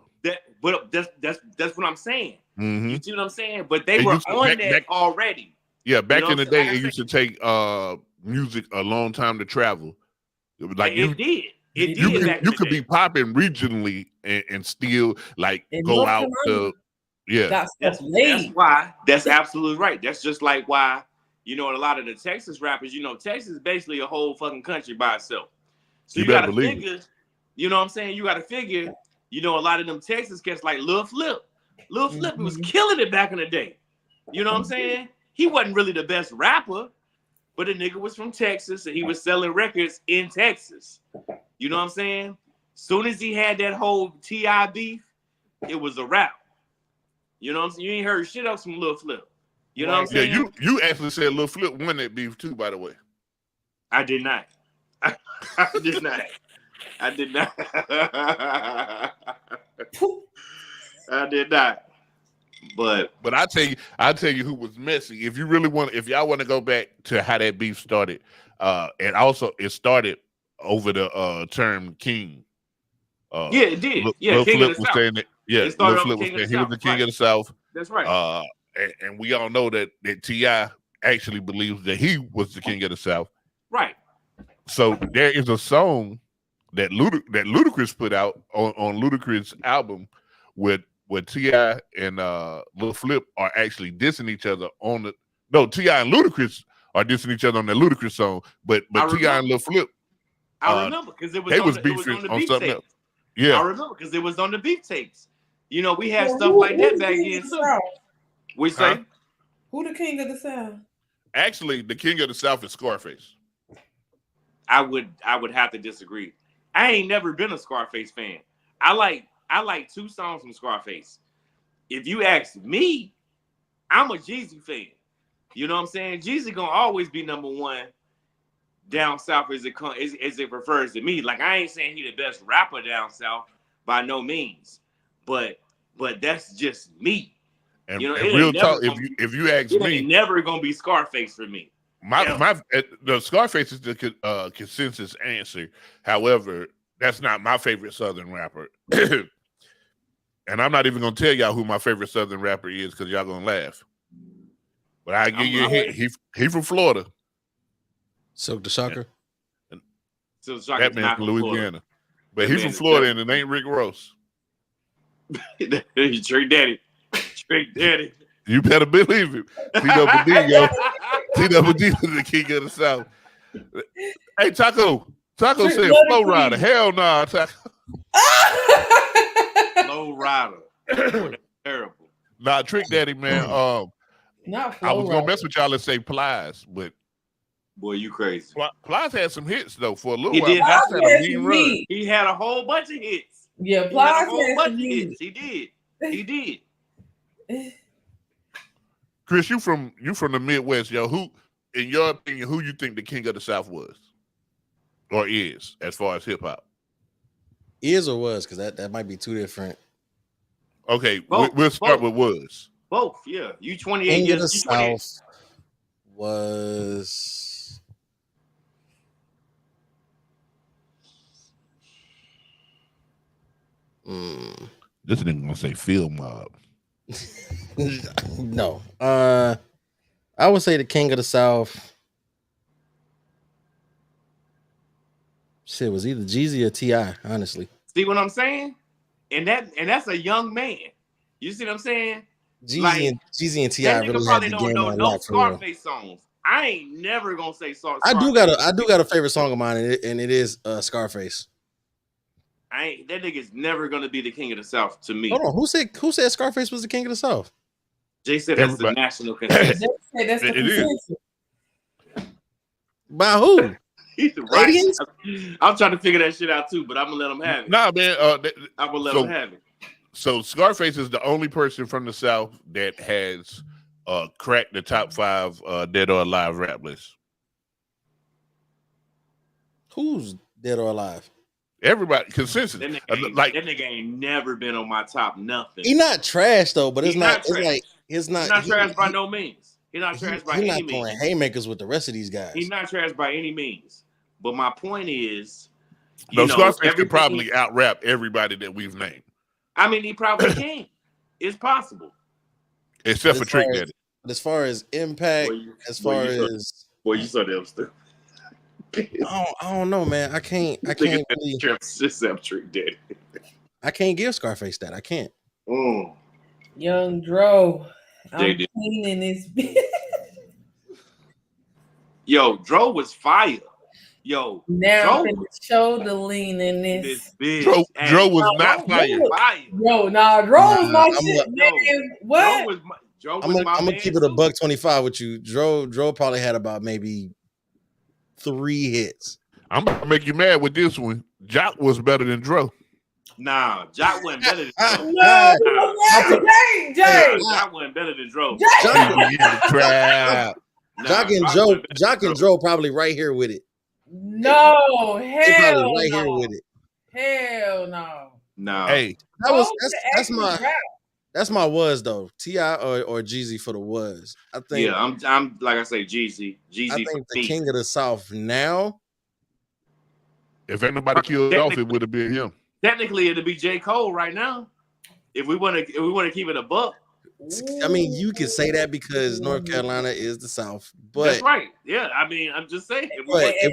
But that's what I'm saying. Mm-hmm. You see what I'm saying? But they were on that already. Yeah, back in the day, it used to take music a long time to travel. Like it did. You could be popping regionally and still like go out to Yeah. Got That's stuff laid. why. That's absolutely right. That's just like why, you know, a lot of the Texas rappers, you know, Texas is basically a whole fucking country by itself. So You you better gotta believe figure, you know what I'm saying? You gotta figure, you know, a lot of them Texas cats like Lil Flip. Lil Flip was killing it back in the day. You know what I'm saying? He wasn't really the best rapper, but the nigga was from Texas and he was selling records in Texas. You know what I'm saying? Soon as he had that whole T.I. beef, it was a wrap. You know what I'm saying? You ain't heard shit else from Lil Flip. You know what I'm saying? Yeah, you actually said Lil Flip won that beef too, by the way. I did not. I did not. I did not. I did not. But I'll tell you who was messy. If you really want, if y'all want to go back to how that beef started, and also it started over the term king. Yeah, it did. Yeah, Lil King Flip of the was South. saying that. Yeah, It started Lil off Flip was King of the saying he was the South, king right. of the South. That's right. And we all know that T.I. actually believes that he was the king of the South. Right. So there is a song that Ludacris put out on Ludacris' album with where T.I. and Lil Flip are actually dissing each other on the T.I. and Ludacris are dissing each other on the Ludacris song, but T.I. and Lil Flip, I remember because it was they on was the, it was beefing on the on beef something tapes. else. Yeah, I remember because it was on the beef tapes. You know, we had Well, stuff who- like who that the back king then of the too. South? We say Who the king of the South? actually, the king of the South is Scarface. I would have to disagree. I ain't never been a Scarface fan. I like two songs from Scarface. If you ask me, I'm a Jeezy fan. You know what I'm saying? Jeezy gonna always be number one down south as it refers to me. Like I ain't saying he the best rapper down south by no means, but that's just me. And, You know, and it real ain't never talk, gonna if you ask it me, ain't never gonna be Scarface for me. the Scarface is the consensus answer. However, that's not my favorite Southern rapper. And I'm not even gonna tell y'all who my favorite Southern rapper is because y'all gonna laugh. But I give you a hint. He from Florida. Silk the Shocker. So Shaka's That man's not from from Louisiana. Florida. But That he's man from is Florida definitely- and it ain't Rick Ross. Trick Daddy. Trick Daddy. You better believe it. TWD, yo. TWD is the king of the South. Hey, Taco Trick said Daddy, Flow Rider. please. Hell nah, Taco. Low Rider. Boy, that's terrible. Nah, Trick Daddy, man. Not I was Flo gonna Rida. mess with y'all and say Plies, but Boy, you crazy. Plies had some hits though for a little He while. did. Plies Plies had a had mean some run. heat. He had a whole bunch of hits. Yeah, He had a Plies whole had bunch some of heat. hits. He did. He did. Chris, you from the Midwest, yo. Who, in your opinion, who you think the king of the South was or is as far as hip hop? Is or was? Because that might be two different. Okay, Both, we'll start both. with was. Both, yeah. You 28 King of the years. You 28. South was. This nigga gonna say Field Mob. No. I would say the King of the South. Shit, was either Jeezy or T.I., honestly. See what I'm saying? And that's a young man. You see what I'm saying? Jeezy and T.I. That nigga really had probably the don't game know on no lock for real. Scarface songs. I ain't never gonna say Scarface. I do got a favorite song of mine, and it is Scarface. That nigga's never gonna be the king of the South to me. Hold on, who said Scarface was the King of the South? Jay said that's the Everybody. national consensus. They say that's the It is. consensus. By who? He's right. Ladies? I'm trying to figure that shit out too, but I'm gonna let him have it. Nah, man. I'm gonna let so- him have it. So Scarface is the only person from the South that has cracked the top 5 dead or alive rap list. Who's dead or alive? Everybody consensus. That nigga, Like that nigga ain't never been on my top nothing. He not trash though, but it's He not. not It's trash. like it's not. He's not trash by no means. He's not trash by He's any not throwing means. haymakers with the rest of these guys. He's not trash by any means. But my point is, no, you know, Scarface everything- could probably out rap everybody that we've named, I mean, he probably can. It's possible. except for As Trick far as- Daddy. But as far as impact, as far as Boy, you so damn stupid. I don't know, man. I can't Just Trick Daddy. I can't give Scarface that. I can't. Mm. Young Dro. I'm JD. cleaning this bitch. Yo, Dro was fire. Yo, Now I'm Dro finna show the lean in this. bitch. Dro was Nah, not Dro fire. was- Fire. Yo, nah, Dro was my I'm shit, Yo, man. What? Dro was I'm my gonna man keep it a too. $125 with you. Dro probably had about maybe 3 hits. I'm gonna make you mad with this one. Jock was better than Dro. Nah, Jock wasn't better than Dro. No, Jay. Jock wasn't better than Dro. Trap. Jock and Dro probably right here with it. No, They hell probably right no. here with it. Hell no. No. Hey, that's my was though. T.I. or Jeezy for the was. I think. Yeah, I'm like I say, Jeezy. I think the king of the South now. If anybody killed off, it would have been him. Technically, it'd be J. Cole right now. If we want to keep it a buck. I mean, you can say that because North Carolina is the South, but That's right. Yeah, I mean, I'm just saying. But if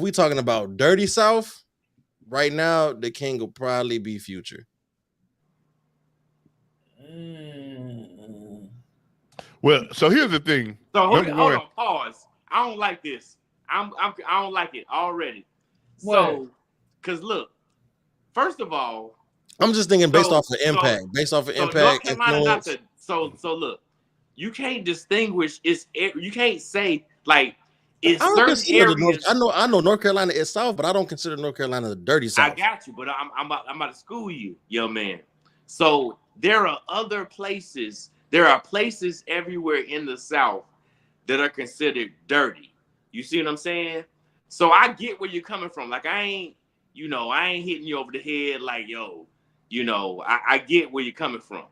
we talking about dirty South, right now the king will probably be Future. Well, so here's the thing. So hold on, pause. I don't like this. I don't like it already. So, because look, first of all, I'm just thinking based off of impact, North Carolina not the, so look, you can't distinguish. You can't say like it's I don't certain consider areas. I know North Carolina is South, but I don't consider North Carolina the dirty South. I got you, but I'm about to school you, young man. So there are other places. There are places everywhere in the South that are considered dirty. You see what I'm saying? So I get where you're coming from. Like I ain't hitting you over the head. Like I get where you're coming from.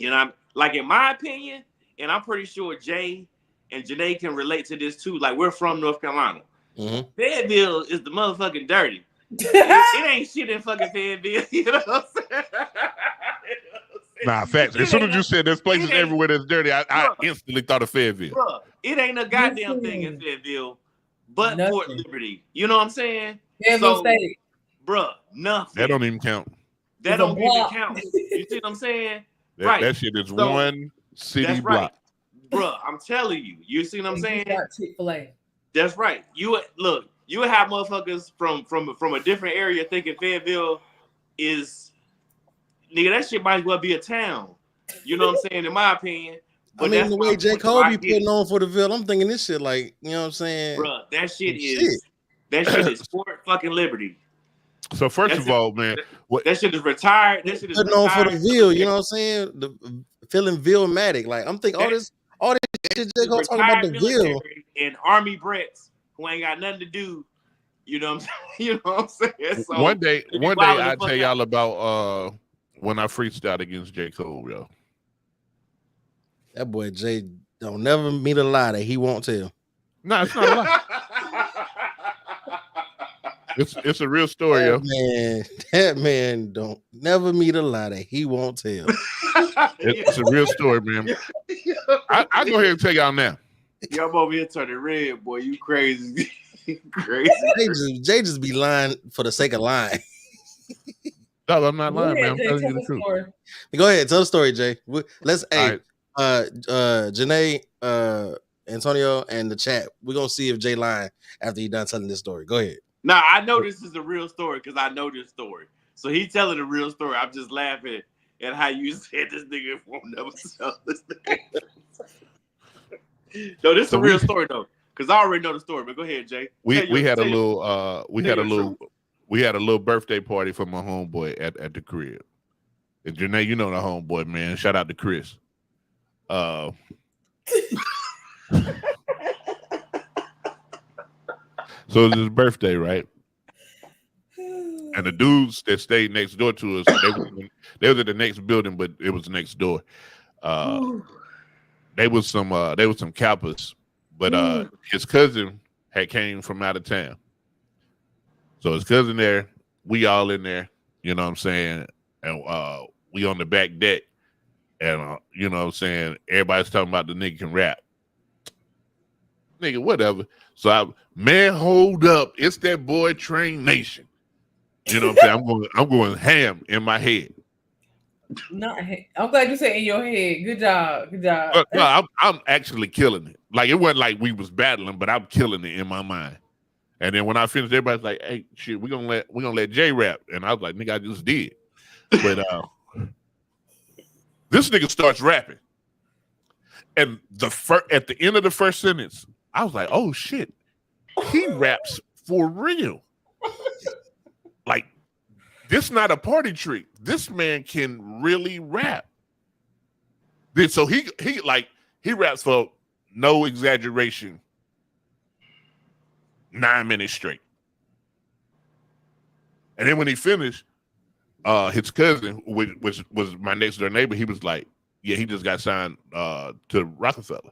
I'm like, in my opinion, and I'm pretty sure Jay and Janae can relate to this too. Like we're from North Carolina. Mm-hmm. Fayetteville is the motherfucking dirty. it ain't shit in fucking Fayetteville. You know what I'm saying? Nah, facts. As soon as you said there's places everywhere that's dirty, I instantly thought of Fayetteville. Bruh, it ain't a goddamn thing in Fayetteville but Fort Liberty. You know what I'm saying? Fayetteville State. Bruh, nothing. That don't even count. That don't even count. You see what I'm saying? That shit is one city that's block. Right. Bruh, I'm telling you. You see what I'm saying? Chick-fil-A. That's right. You would have motherfuckers from a different area thinking Fayetteville is nigga, that shit might as well be a town. You know what I'm saying? In my opinion. But I mean, the way J. Cole be putting on for the Ville, I'm thinking this shit like, you know what I'm saying? Bruh, that shit is Fort fucking Liberty. So first of all, man, that shit is retired. That shit is putting on for the Ville, you know what I'm saying? The feeling Ville-matic. Like I'm thinking all this shit J. Cole talking about the Ville. And Army Brits who ain't got nothing to do. You know what I'm saying? You know what I'm saying? So one day I'll tell y'all about when I freestyled against J. Cole, yo. That boy Jay don't never meet a lie that he won't tell. No, it's not a lie. It's a real story, yo. That man don't never meet a lie that he won't tell. It's a real story, man. I go ahead and tell y'all now. Yo, I'm over here turning red, boy. You crazy. Crazy. Jay just be lying for the sake of lying. No, I'm not lying, man. I'm telling you the truth. Go ahead, tell the story, Jay. Let's right. Janae, Antonio, and the chat. We're gonna see if Jay lying after he done telling this story. Go ahead. Now I know this is a real story because I know this story. So he telling a real story. I'm just laughing at how you said this nigga won't never tell this nigga. No, this is a real story though, because I already know the story. But go ahead, Jay. We had a little birthday party for my homeboy at the crib. And Janae, you know the homeboy, man. Shout out to Chris. So it was his birthday, right? And the dudes that stayed next door to us, they was at the next building, but it was next door. They was some Kappas, but his cousin had came from out of town. So his cousin there, we all in there, you know what I'm saying? And we on the back deck. And you know what I'm saying? Everybody's talking about the nigga can rap. Nigga, whatever. So man, hold up. It's that boy Train Nation. You know what I'm saying? I'm going ham in my head. I'm glad you said in your head. Good job. Good job. No, I'm actually killing it. Like it wasn't like we was battling, but I'm killing it in my mind. And then when I finished, everybody's like, "Hey, shit, we're gonna let Jay rap," and I was like, "Nigga, I just did." But this nigga starts rapping, and at the end of the first sentence, I was like, "Oh shit, he raps for real." Like, this not a party trick. This man can really rap. Then so he raps for, no exaggeration, 9 minutes straight. And then when he finished, his cousin, which was my next door neighbor, he was like, "Yeah, he just got signed to Rockefeller."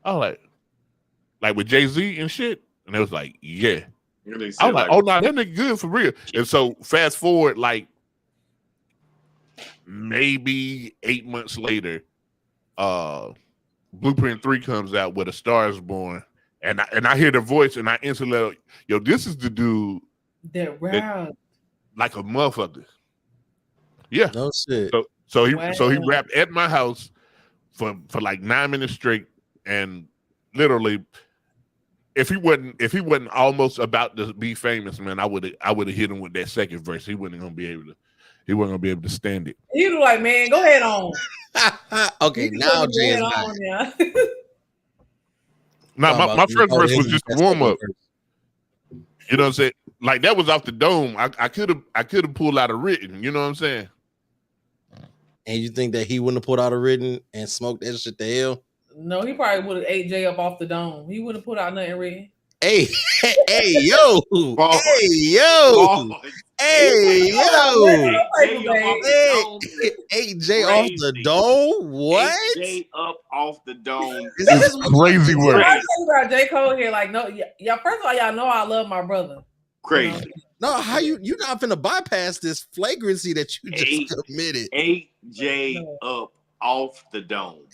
I was like with Jay-Z and shit, and it was like, "Yeah." I was like, "Oh no, that nigga good for real." And so fast forward, like maybe 8 months later, Blueprint 3 comes out with A Star Is Born, and I hear the voice, and I instantly like, yo, this is the dude that rap like a motherfucker. Yeah, no shit. So he rapped at my house for like 9 minutes straight, and literally, if he wasn't almost about to be famous, man, I would have hit him with that second verse. He wasn't gonna be able to stand it. He was like, "Man, go ahead on." Okay, now Jay is not. Now my first verse was just a warm up. You know what I'm saying? Like that was off the dome. I could have pulled out a written. You know what I'm saying? And you think that he wouldn't have put out a written and smoked that shit to hell? No, he probably would have ate Jay up off the dome. He wouldn't have put out nothing written. Hey, yo, hey, Jay off the dome. What? Jay up off the dome. It's crazy work. I talk about J. Cole here. Like, no, yeah. First of all, y'all know I love my brother. Crazy. No, how you not finna bypass this flagrancy that you just committed? Jay up off the dome.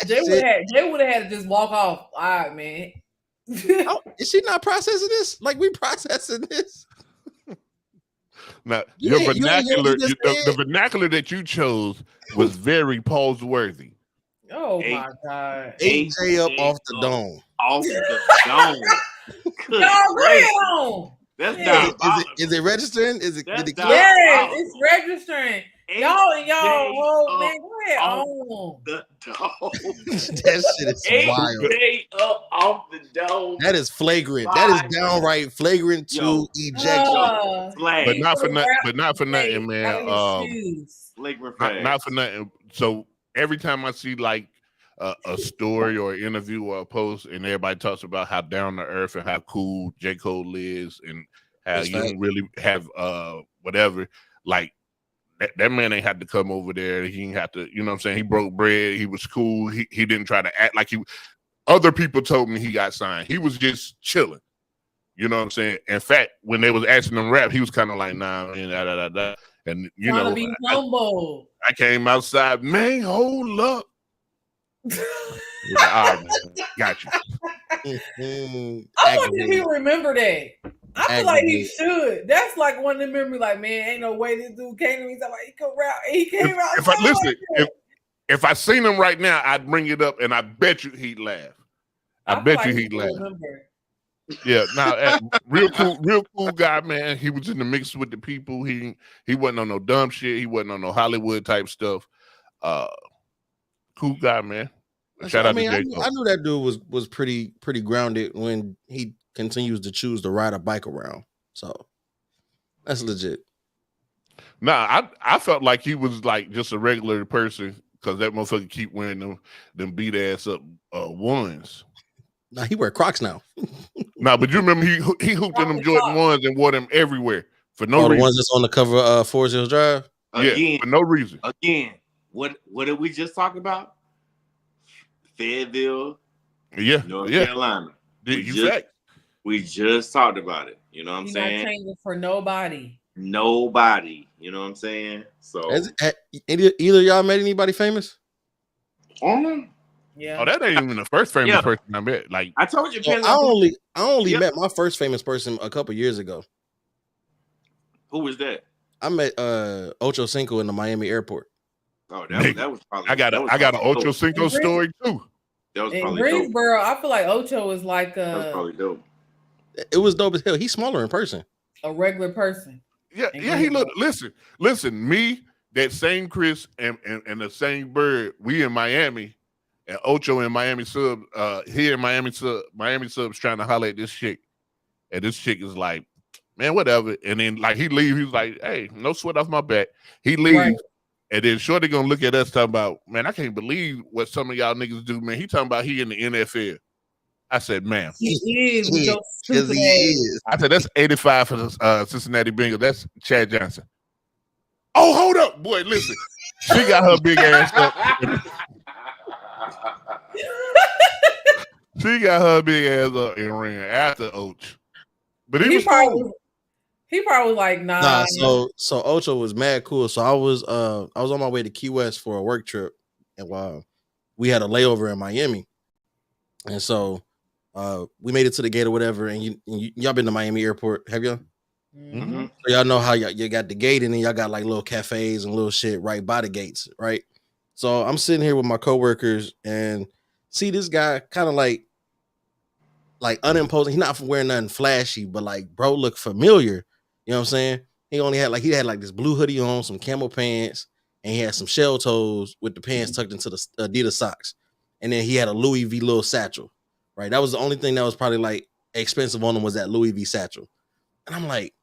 Jay would have had to just walk off. All right, man. Is she not processing this? Like we processing this? Now, your vernacular, the vernacular that you chose was very Paul's-worthy. Oh my God! Jay up off the dome. Off the dome. Y'all go ahead on. That's is it registering? Is it? Yes, it's registering. Y'all and y'all, man, go ahead on. The dome. That shit is wild. Jay up off the dome. That is flagrant. That is downright flagrant to ejection. But not for nothing, man. Not for nothing. So every time I see like a story or an interview or a post, and everybody talks about how down to earth and how cool J. Cole is, and how you don't really have whatever, like. That man ain't had to come over there. He didn't have to, you know what I'm saying? He broke bread. He was cool. He didn't try to act like he. Other people told me he got signed. He was just chilling. You know what I'm saying? In fact, when they was asking him rap, he was kind of like, nah, man, and you know, I came outside, man, hold up. All right, man, got you. I wonder if he remember that. I feel like he should. That's like one of them memories. Like, man, ain't no way this dude came to me. Like, he come around. He came out. If I seen him right now, I'd bring it up, and I bet you he'd laugh. I bet you he'd laugh. Remember. Yeah, now real cool guy, man. He was in the mix with the people. He wasn't on no dumb shit. He wasn't on no Hollywood type stuff. Cool guy, man. Shout out to J. Cole. I knew that dude was pretty grounded when he continues to choose to ride a bike around. So that's legit. Nah, I felt like he was like just a regular person because that motherfucker keep wearing them beat ass up ones. Nah, he wear Crocs now. Nah, but you remember he hooped in them Jordan ones and wore them everywhere for no reason. The ones that's on the cover of Forest Hills Drive? Yeah, for no reason. Again, what did we just talk about? Fayetteville, North Carolina. We just talked about it. You know what I'm saying? Not changing for nobody. Nobody. You know what I'm saying? So either y'all met anybody famous? Yeah. Oh, that ain't even the first famous person I met. Like I told you, I only met my first famous person a couple years ago. Who was that? I met Ocho Cinco in the Miami airport. Oh, that was probably. I got an Ocho Cinco story too. That was In probably dope. Greensboro, I feel like Ocho is like That was probably dope. It was dope as hell. He's smaller in person. a regular person. Yeah, he look. Listen. Me, that same Chris and the same Bird. We in Miami, and Ocho in Miami sub. Here in Miami subs trying to holler at this chick, and this chick is like, man, whatever. And then like he leave, he's like, hey, no sweat off my back. He leaves. Right. And then Shorty gonna look at us talking about, man, I can't believe what some of y'all niggas do, man. He talking about he in the NFL. I said, man. He is with your stupid ass. I said, that's 85 for the Cincinnati Bengals. That's Chad Johnson. Oh, hold up. Boy, listen. She got her big ass up. She got her big ass up and ran after Oach. But he was cool. He probably was like, nah. So Ocho was mad cool. So I was on my way to Key West for a work trip, and we had a layover in Miami, and so we made it to the gate or whatever. And y'all been to Miami Airport, have y'all? Mm-hmm. So y'all know how you got the gate, and then y'all got like little cafes and little shit right by the gates, right? So I'm sitting here with my coworkers and see this guy kind of like unimposing. He's not wearing nothing flashy, but like bro look familiar. You know what I'm saying? He had like this blue hoodie on, some camel pants, and he had some shell toes with the pants tucked into the Adidas socks. And then he had a Louis V little satchel, right? That was the only thing that was probably like expensive on him was that Louis V satchel. And I'm like,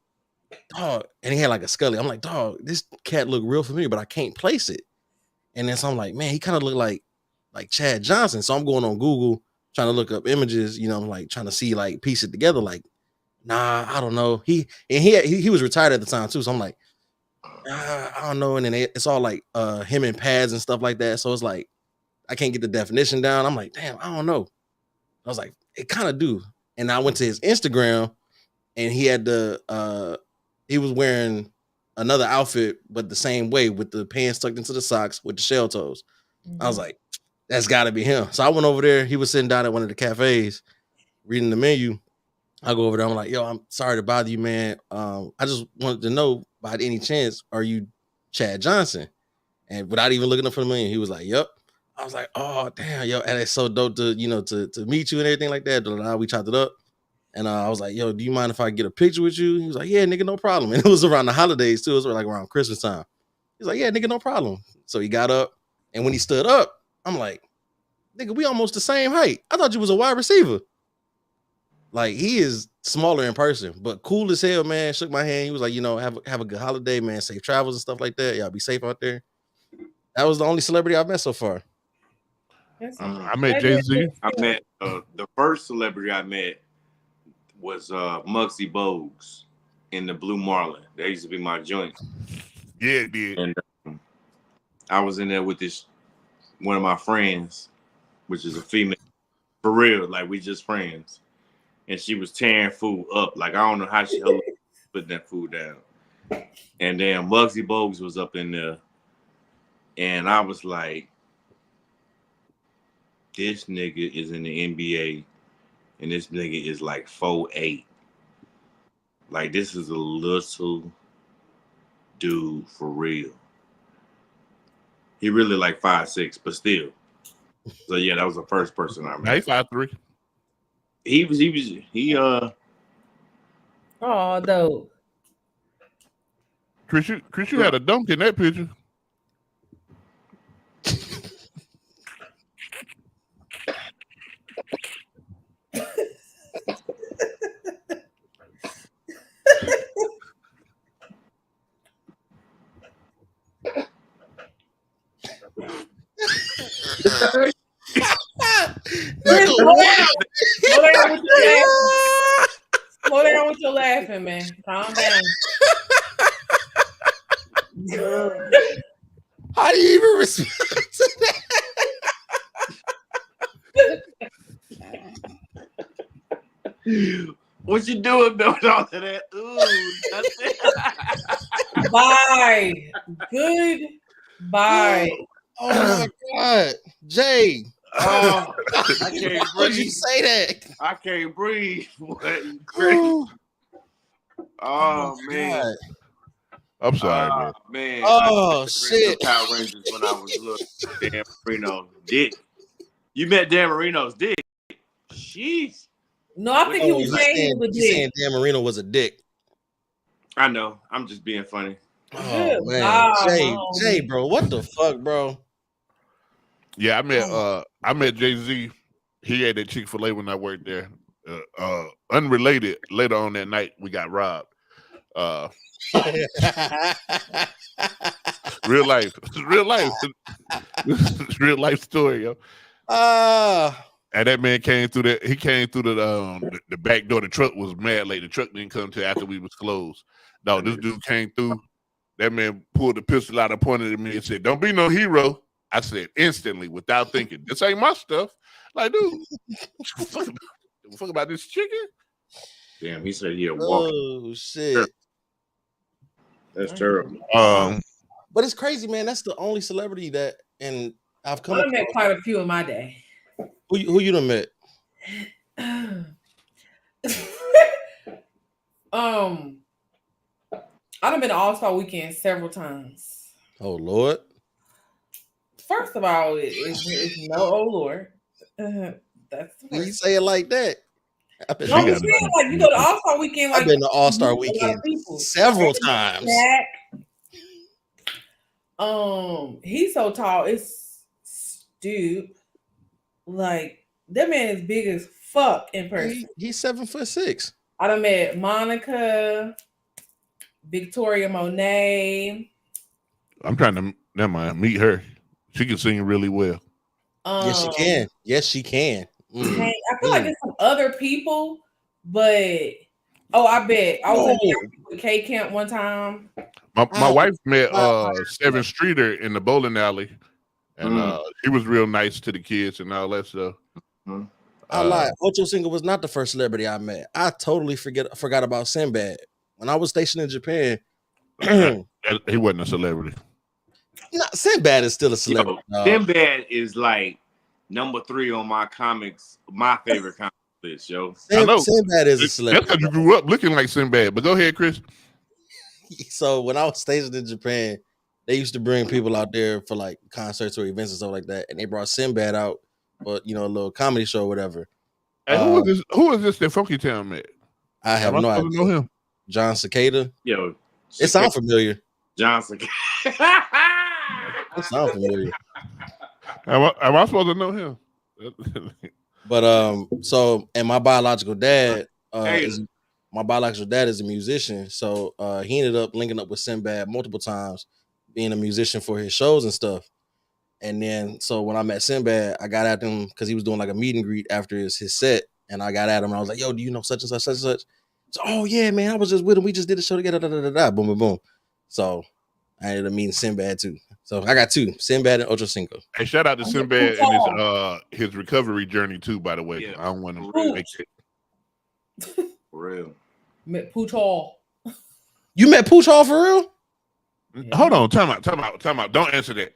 dog, and he had like a Scully. I'm like, dog, this cat look real familiar, but I can't place it. And then so I'm like, man, he kind of looked like Chad Johnson. So I'm going on Google trying to look up images, you know, like trying to see, like piece it together, like, nah, I don't know. He was retired at the time too, so I'm like, I don't know. And then it's all like him and pads and stuff like that. So it's like I can't get the definition down. I'm like, damn, I don't know. I was like, it kind of do. And I went to his Instagram, and he had he was wearing another outfit, but the same way with the pants tucked into the socks with the shell toes. Mm-hmm. I was like, that's got to be him. So I went over there. He was sitting down at one of the cafes, reading the menu. I go over there. I'm like, yo, I'm sorry to bother you, man. I just wanted to know, by any chance, are you Chad Johnson? And without even looking up for the menu, he was like, yep. I was like, oh, damn, yo. And it's so dope to meet you and everything like that. We chopped it up. And I was like, yo, do you mind if I get a picture with you? He was like, yeah, nigga, no problem. And it was around the holidays, too. It was like around Christmas time. He's like, yeah, nigga, no problem. So he got up. And when he stood up, I'm like, nigga, we almost the same height. I thought you was a wide receiver. Like, he is smaller in person, but cool as hell, man. Shook my hand. He was like, you know, have a good holiday, man. Safe travels and stuff like that. Y'all be safe out there. That was the only celebrity I've met so far. I met Jay-Z. I met the first celebrity I met was Muggsy Bogues in the Blue Marlin. That used to be my joint. Yeah, it did. And I was in there with one of my friends, which is a female. For real, like we just friends. And she was tearing food up. Like, I don't know how she putting that food down. And then Muggsy Bogues was up in there. And I was like, this nigga is in the NBA. And this nigga is like 4'8". Like, this is a little dude for real. He really like 5'6", but still. So, yeah, that was the first person I met. He's 5'3". Oh, dope. Chris, you had a dunk in that picture. Slow down with your laughing, man. Calm down. How do you even respond to that? What you doing about all of that? Ooh, that's it. Bye. Goodbye. Oh my God, Jay. Oh, I can't breathe. Why'd you say that? I can't breathe. What? Crazy. Oh man. I'm sorry, man. Man. Oh, I used to shit. read the Power Rangers when I was little. Dan Marino dick. You met Dan Marino's dick. Jeez. No, I think he was saying he was a You saying dick. Dan Marino was a dick. I know. I'm just being funny. Oh Good man, God, Jay, my Jay, homie. bro, what the fuck, bro? Yeah, I met Jay-Z. He had that Chick-fil-A when I worked there. Unrelated, later on that night, we got robbed. Real life. Real life. Real life story, yo. And that man came through the the back door. The truck was mad late. The truck didn't come till after we was closed. No, this dude came through. That man pulled the pistol out and pointed at me and said, "Don't be no hero." I said instantly, without thinking, "This ain't my stuff." Like, dude, fuck about this chicken? Damn, he said he'll walk. Oh shit. That's terrible. But it's crazy, man. That's the only celebrity that, and I've come I met across. quite a few in my day. Who you done met? I've been to All-Star Weekend several times. Oh Lord. First of all, it's no oh Lord. That's the You first. say it like that. No, I'm saying, like, you go to All-Star Weekend, like, I've been to All-Star you meet a lot of Weekend people. several times. He's so tall, it's stupid. Like, that man is big as fuck in person. He's 7'6". I done met Monica, Victoria Monet. I'm trying to never mind, meet her. She can sing really well. Yes, she can. Yes, she can. I feel like there's some other people, but I bet I was in K Camp one time. My wife met Seven Streeter in the bowling alley, and he was real nice to the kids and all that stuff. I lied. Ocho Cinco was not the first celebrity I met. I totally forgot about Sinbad. When I was stationed in Japan, he wasn't a celebrity. No, Sinbad is still a celebrity. Sinbad is like number 3 on my favorite comic list, yo. I know. Sinbad is a celebrity. That's because you grew up looking like Sinbad. But go ahead, Chris. So when I was stationed in Japan, they used to bring people out there for like concerts or events and stuff like that, and they brought Sinbad out for a little comedy show or whatever. Hey, who is this that Funky Town met? I have no idea. Know him. John Cicada. Yo, it sounds familiar. John Cicada. It sounds familiar. Am I supposed to know him? But so, and my biological dad is a musician, so he ended up linking up with Sinbad multiple times, being a musician for his shows and stuff. And then, so when I met Sinbad, I got at him because he was doing like a meet and greet after his set, and I got at him and I was like, "Yo, do you know such and such, such and such?" So, "Oh yeah, man, I was just with him. We just did a show together." Boom, boom, boom. So I ended up meeting Sinbad too. So I got 2, Sinbad and Ocho Cinco. Hey, shout out to Sinbad and his recovery journey too. By the way, I don't want to make it. For real. Met Pooch Hall. You met Pooch Hall for real? Hold on, time out. Don't answer that.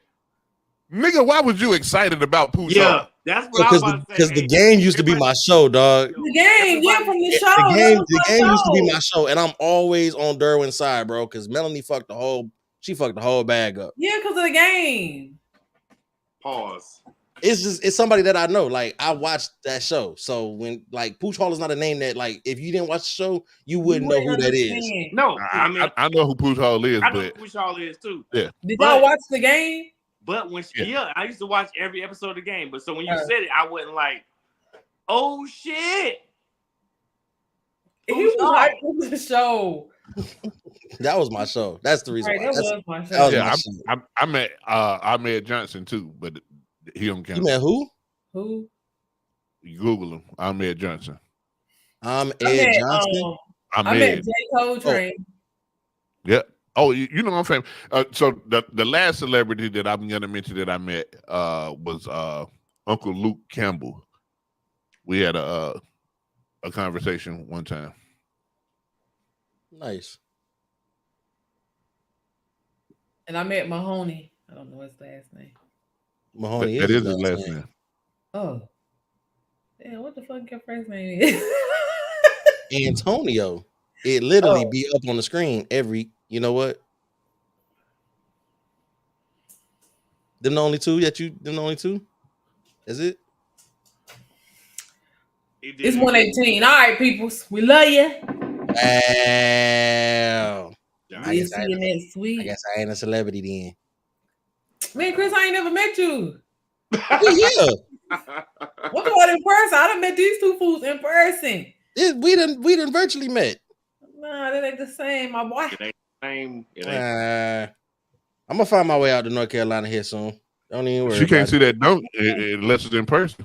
Nigga, why was you excited about Pooch Hall? That's what I was about to say. Because the game used to be my show, dog. The game, from the show. The game used to be my show, and I'm always on Derwin's side, bro. Because Melanie fucked the whole bag up. Yeah, because of the game. Pause. It's somebody that I know. Like, I watched that show. So when like Pooch Hall is not a name that, like, if you didn't watch the show, you wouldn't know who that is. No, I know who Pooch Hall is, I know but who Pooch Hall is too. Yeah. Did y'all watch the game? But when I used to watch every episode of the game. But so when you said it, I wasn't like, oh shit. He was like, "This is the show." That was my show. That's the reason. Right, why. that That's, was my show. that was yeah, my show. I met Johnson too, but he don't count. You met who? Who? You Google him. Ahmed Johnson. I'm Ed Johnson. I met J. Coltrane. Yeah. Oh, you know I'm famous. So the last celebrity that I'm gonna mention that I met was Uncle Luke Campbell. We had a conversation one time. Nice. And I met Mahoney. I don't know his last name. Mahoney That is his last name. Oh. Damn, what the fuck your first name is? Antonio. It literally be up on the screen every, you know what? Them the only two that you? Them the only two? Is it? It's 118. All right, peoples. We love you. Wow. We'll see you next week. I guess I ain't a celebrity then. Man, Chris, I ain't never met you. Yeah. What about in person? I done met these two fools in person. We done virtually met. Nah, that ain't the same, my boy. It ain't the same. I'm gonna find my way out to North Carolina here soon. Don't even worry. She can't see that dunk unless it's in person.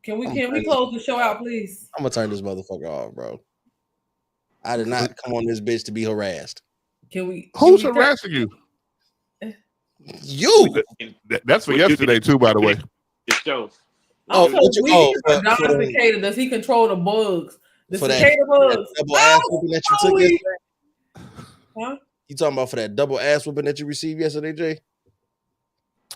Can we close the show out, please? I'm gonna turn this motherfucker off, bro. I did not come on this bitch to be harassed. Who's harassing you? You. That's for yesterday too, by the way. It shows. Oh, John Cicada, does he control the bugs? The cicada bugs. Double ass whooping that you took yesterday? Huh? You talking about for that double ass whooping that you received yesterday, Jay?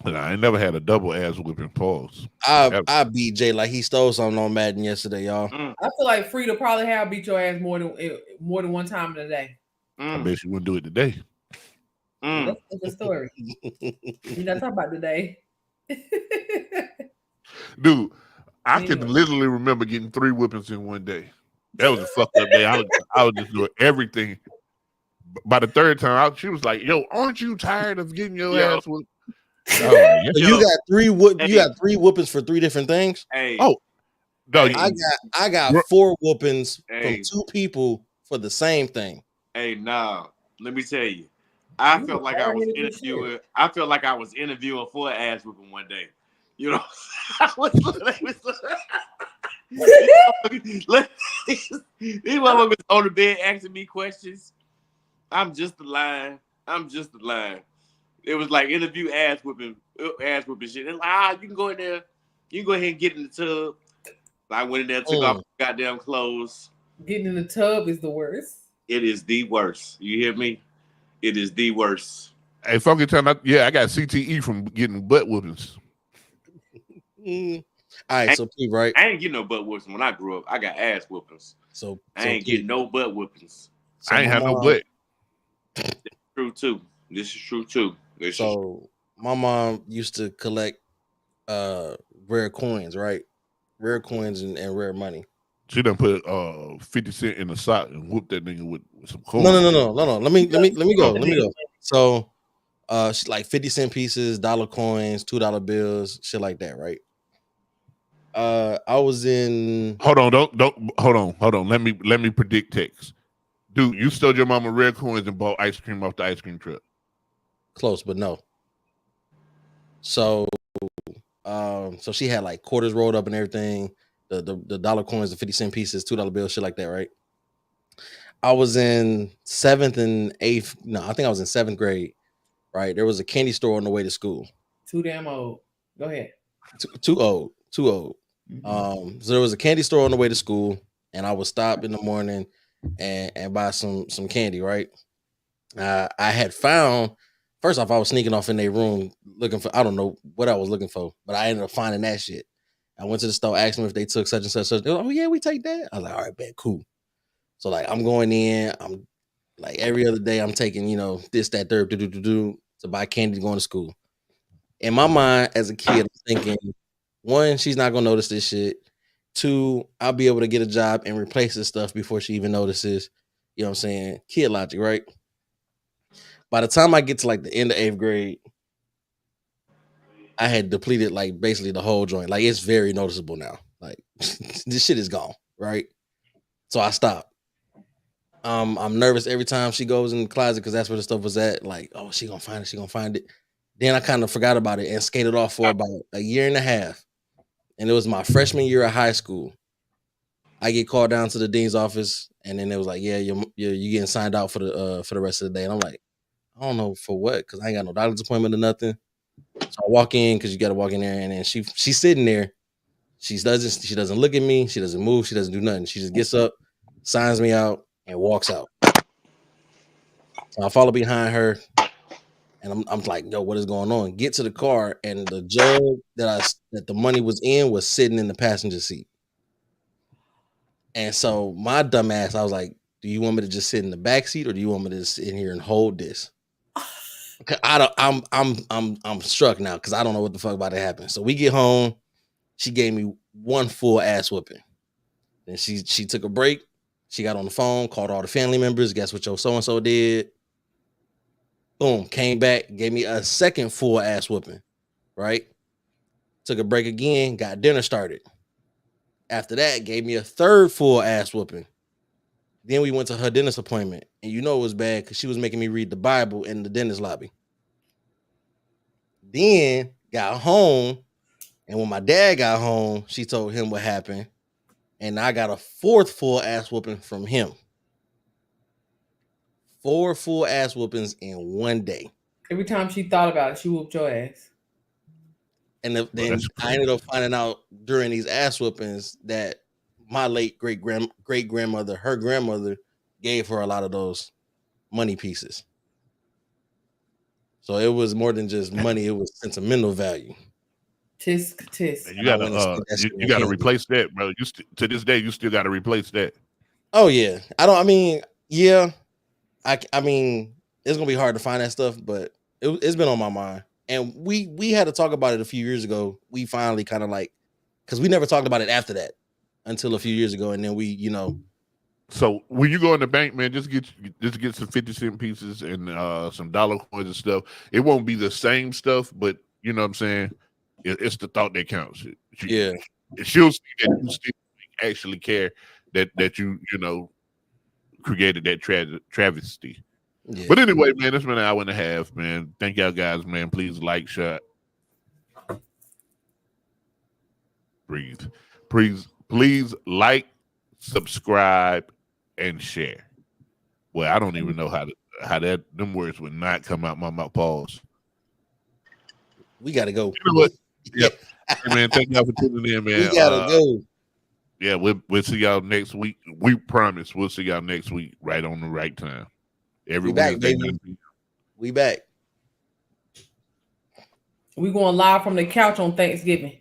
I ain't never had a double ass whipping. Pause. I beat Jay like he stole something on Madden yesterday, y'all. I feel like Frida probably have beat your ass more than one time in a day. I bet you wouldn't do it today. That's the story. We're not talking about today. Dude, I can literally remember getting 3 whippings in one day. That was a fucked up day. I was just doing everything. By the third time, she was like, "Yo, aren't you tired of getting your ass whipped?" So you got 3 You got 3 whoopings for 3 different things. Hey. Oh, no, I got 4 whoopings from 2 people for the same thing. Hey, nah. Let me tell you, I felt like I was interviewing. I felt like I was interviewing for an ass whooping one day. You know, these motherfuckers on the bed asking me questions. I'm just the line. It was like interview ass whipping shit. And like, you can go in there, you can go ahead and get in the tub. I went in there, took off goddamn clothes. Getting in the tub is the worst. It is the worst. You hear me? It is the worst. Hey, Funky Town, I got CTE from getting butt whoopings. All right, so Pete, right? I ain't getting no butt whoopings when I grew up. I got ass whoopings. So I ain't getting no butt whoopings. So I ain't have no butt. That's true too. This is true too. My mom used to collect rare coins, right? Rare coins and rare money. She done put 50 cents in a sock and whooped that nigga with some coins. No. Let me go. So she's like 50-cent pieces, dollar coins, $2 bills, shit like that, right? I was in. Hold on. Let me predict text. Dude, you stole your mama rare coins and bought ice cream off the ice cream truck. Close, but no. So she had like quarters rolled up and everything. The dollar coins, the 50-cent pieces, $2 bills, shit like that, right? I was in 7th and 8th. No, I think I was in 7th grade, right? There was a candy store on the way to school. Too damn old. Go ahead. Too old. Mm-hmm. So there was a candy store on the way to school, and I would stop in the morning and buy some candy, right? I had found, first off, I was sneaking off in their room looking for, I don't know what I was looking for, but I ended up finding that shit. I went to the store, asked them if they took such and such. They were like, oh yeah, we take that. I was like, all right, bet, cool. So like I'm going in, I'm like every other day I'm taking, this, that, third, to buy candy going to school. In my mind as a kid, I'm thinking, 1, she's not gonna notice this shit. 2, I'll be able to get a job and replace this stuff before she even notices. You know what I'm saying? Kid logic, right? By the time I get to like the end of 8th grade, I had depleted like basically the whole joint. Like it's very noticeable now. Like this shit is gone, right? So I stopped. I'm nervous every time she goes in the closet because that's where the stuff was at. Like, oh, she gonna find it. Then I kind of forgot about it and skated off for about a year and a half. And it was my freshman year of high school. I get called down to the dean's office, and then it was like, yeah, you're getting signed out for the rest of the day. And I'm like, I don't know for what, because I ain't got no doctor's appointment or nothing. So I walk in because you got to walk in there, and then she's sitting there. She doesn't look at me. She doesn't move. She doesn't do nothing. She just gets up, signs me out, and walks out. So I follow behind her, and I'm like, yo, what is going on? Get to the car, and the jug that the money was in was sitting in the passenger seat. And so my dumb ass, I was like, Do you want me to just sit in the back seat, or do you want me to sit in here and hold this? I don't. I'm struck now because I don't know what the fuck about to happen. So we get home. She gave me one full ass whooping. Then she took a break. She got on the phone, called all the family members. Guess what your so and so did? Boom. Came back, gave me a second full ass whooping. Right. Took a break again. Got dinner started. After that, gave me a third full ass whooping. Then we went to her dentist appointment, and you know it was bad because she was making me read the Bible in the dentist lobby. Then got home, and when my dad got home, she told him what happened, and I got a fourth full ass whooping from him. 4 full ass whoopings in one day. Every time she thought about it, she whooped your ass. And then I ended up finding out during these ass whoopings that my late great grandmother, her grandmother, gave her a lot of those money pieces. So it was more than just money; it was sentimental value. Tisk tisk. You gotta replace that, bro. To this day, you still gotta replace that. Oh yeah, I mean, it's gonna be hard to find that stuff, but it's been on my mind. And we had to talk about it a few years ago. We finally kind of because we never talked about it after that until a few years ago, and then we, So when you go in the bank, man, just get some 50-cent pieces and some dollar coins and stuff. It won't be the same stuff, but you know what I'm saying. It's the thought that counts. She'll see that you still actually care that you created that travesty. Yeah. But anyway, man, it's been an hour and a half, man. Thank y'all guys, man. Please like, share, breathe. Please like, subscribe, and share. Well, I don't even know how them words would not come out my mouth. Pause. We gotta go. You know what? Yep. Hey, man, thank y'all for tuning in, man. We gotta go. Yeah, we'll see y'all next week. We promise we'll see y'all next week right on the right time. Every Wednesday. We back. We going live from the couch on Thanksgiving.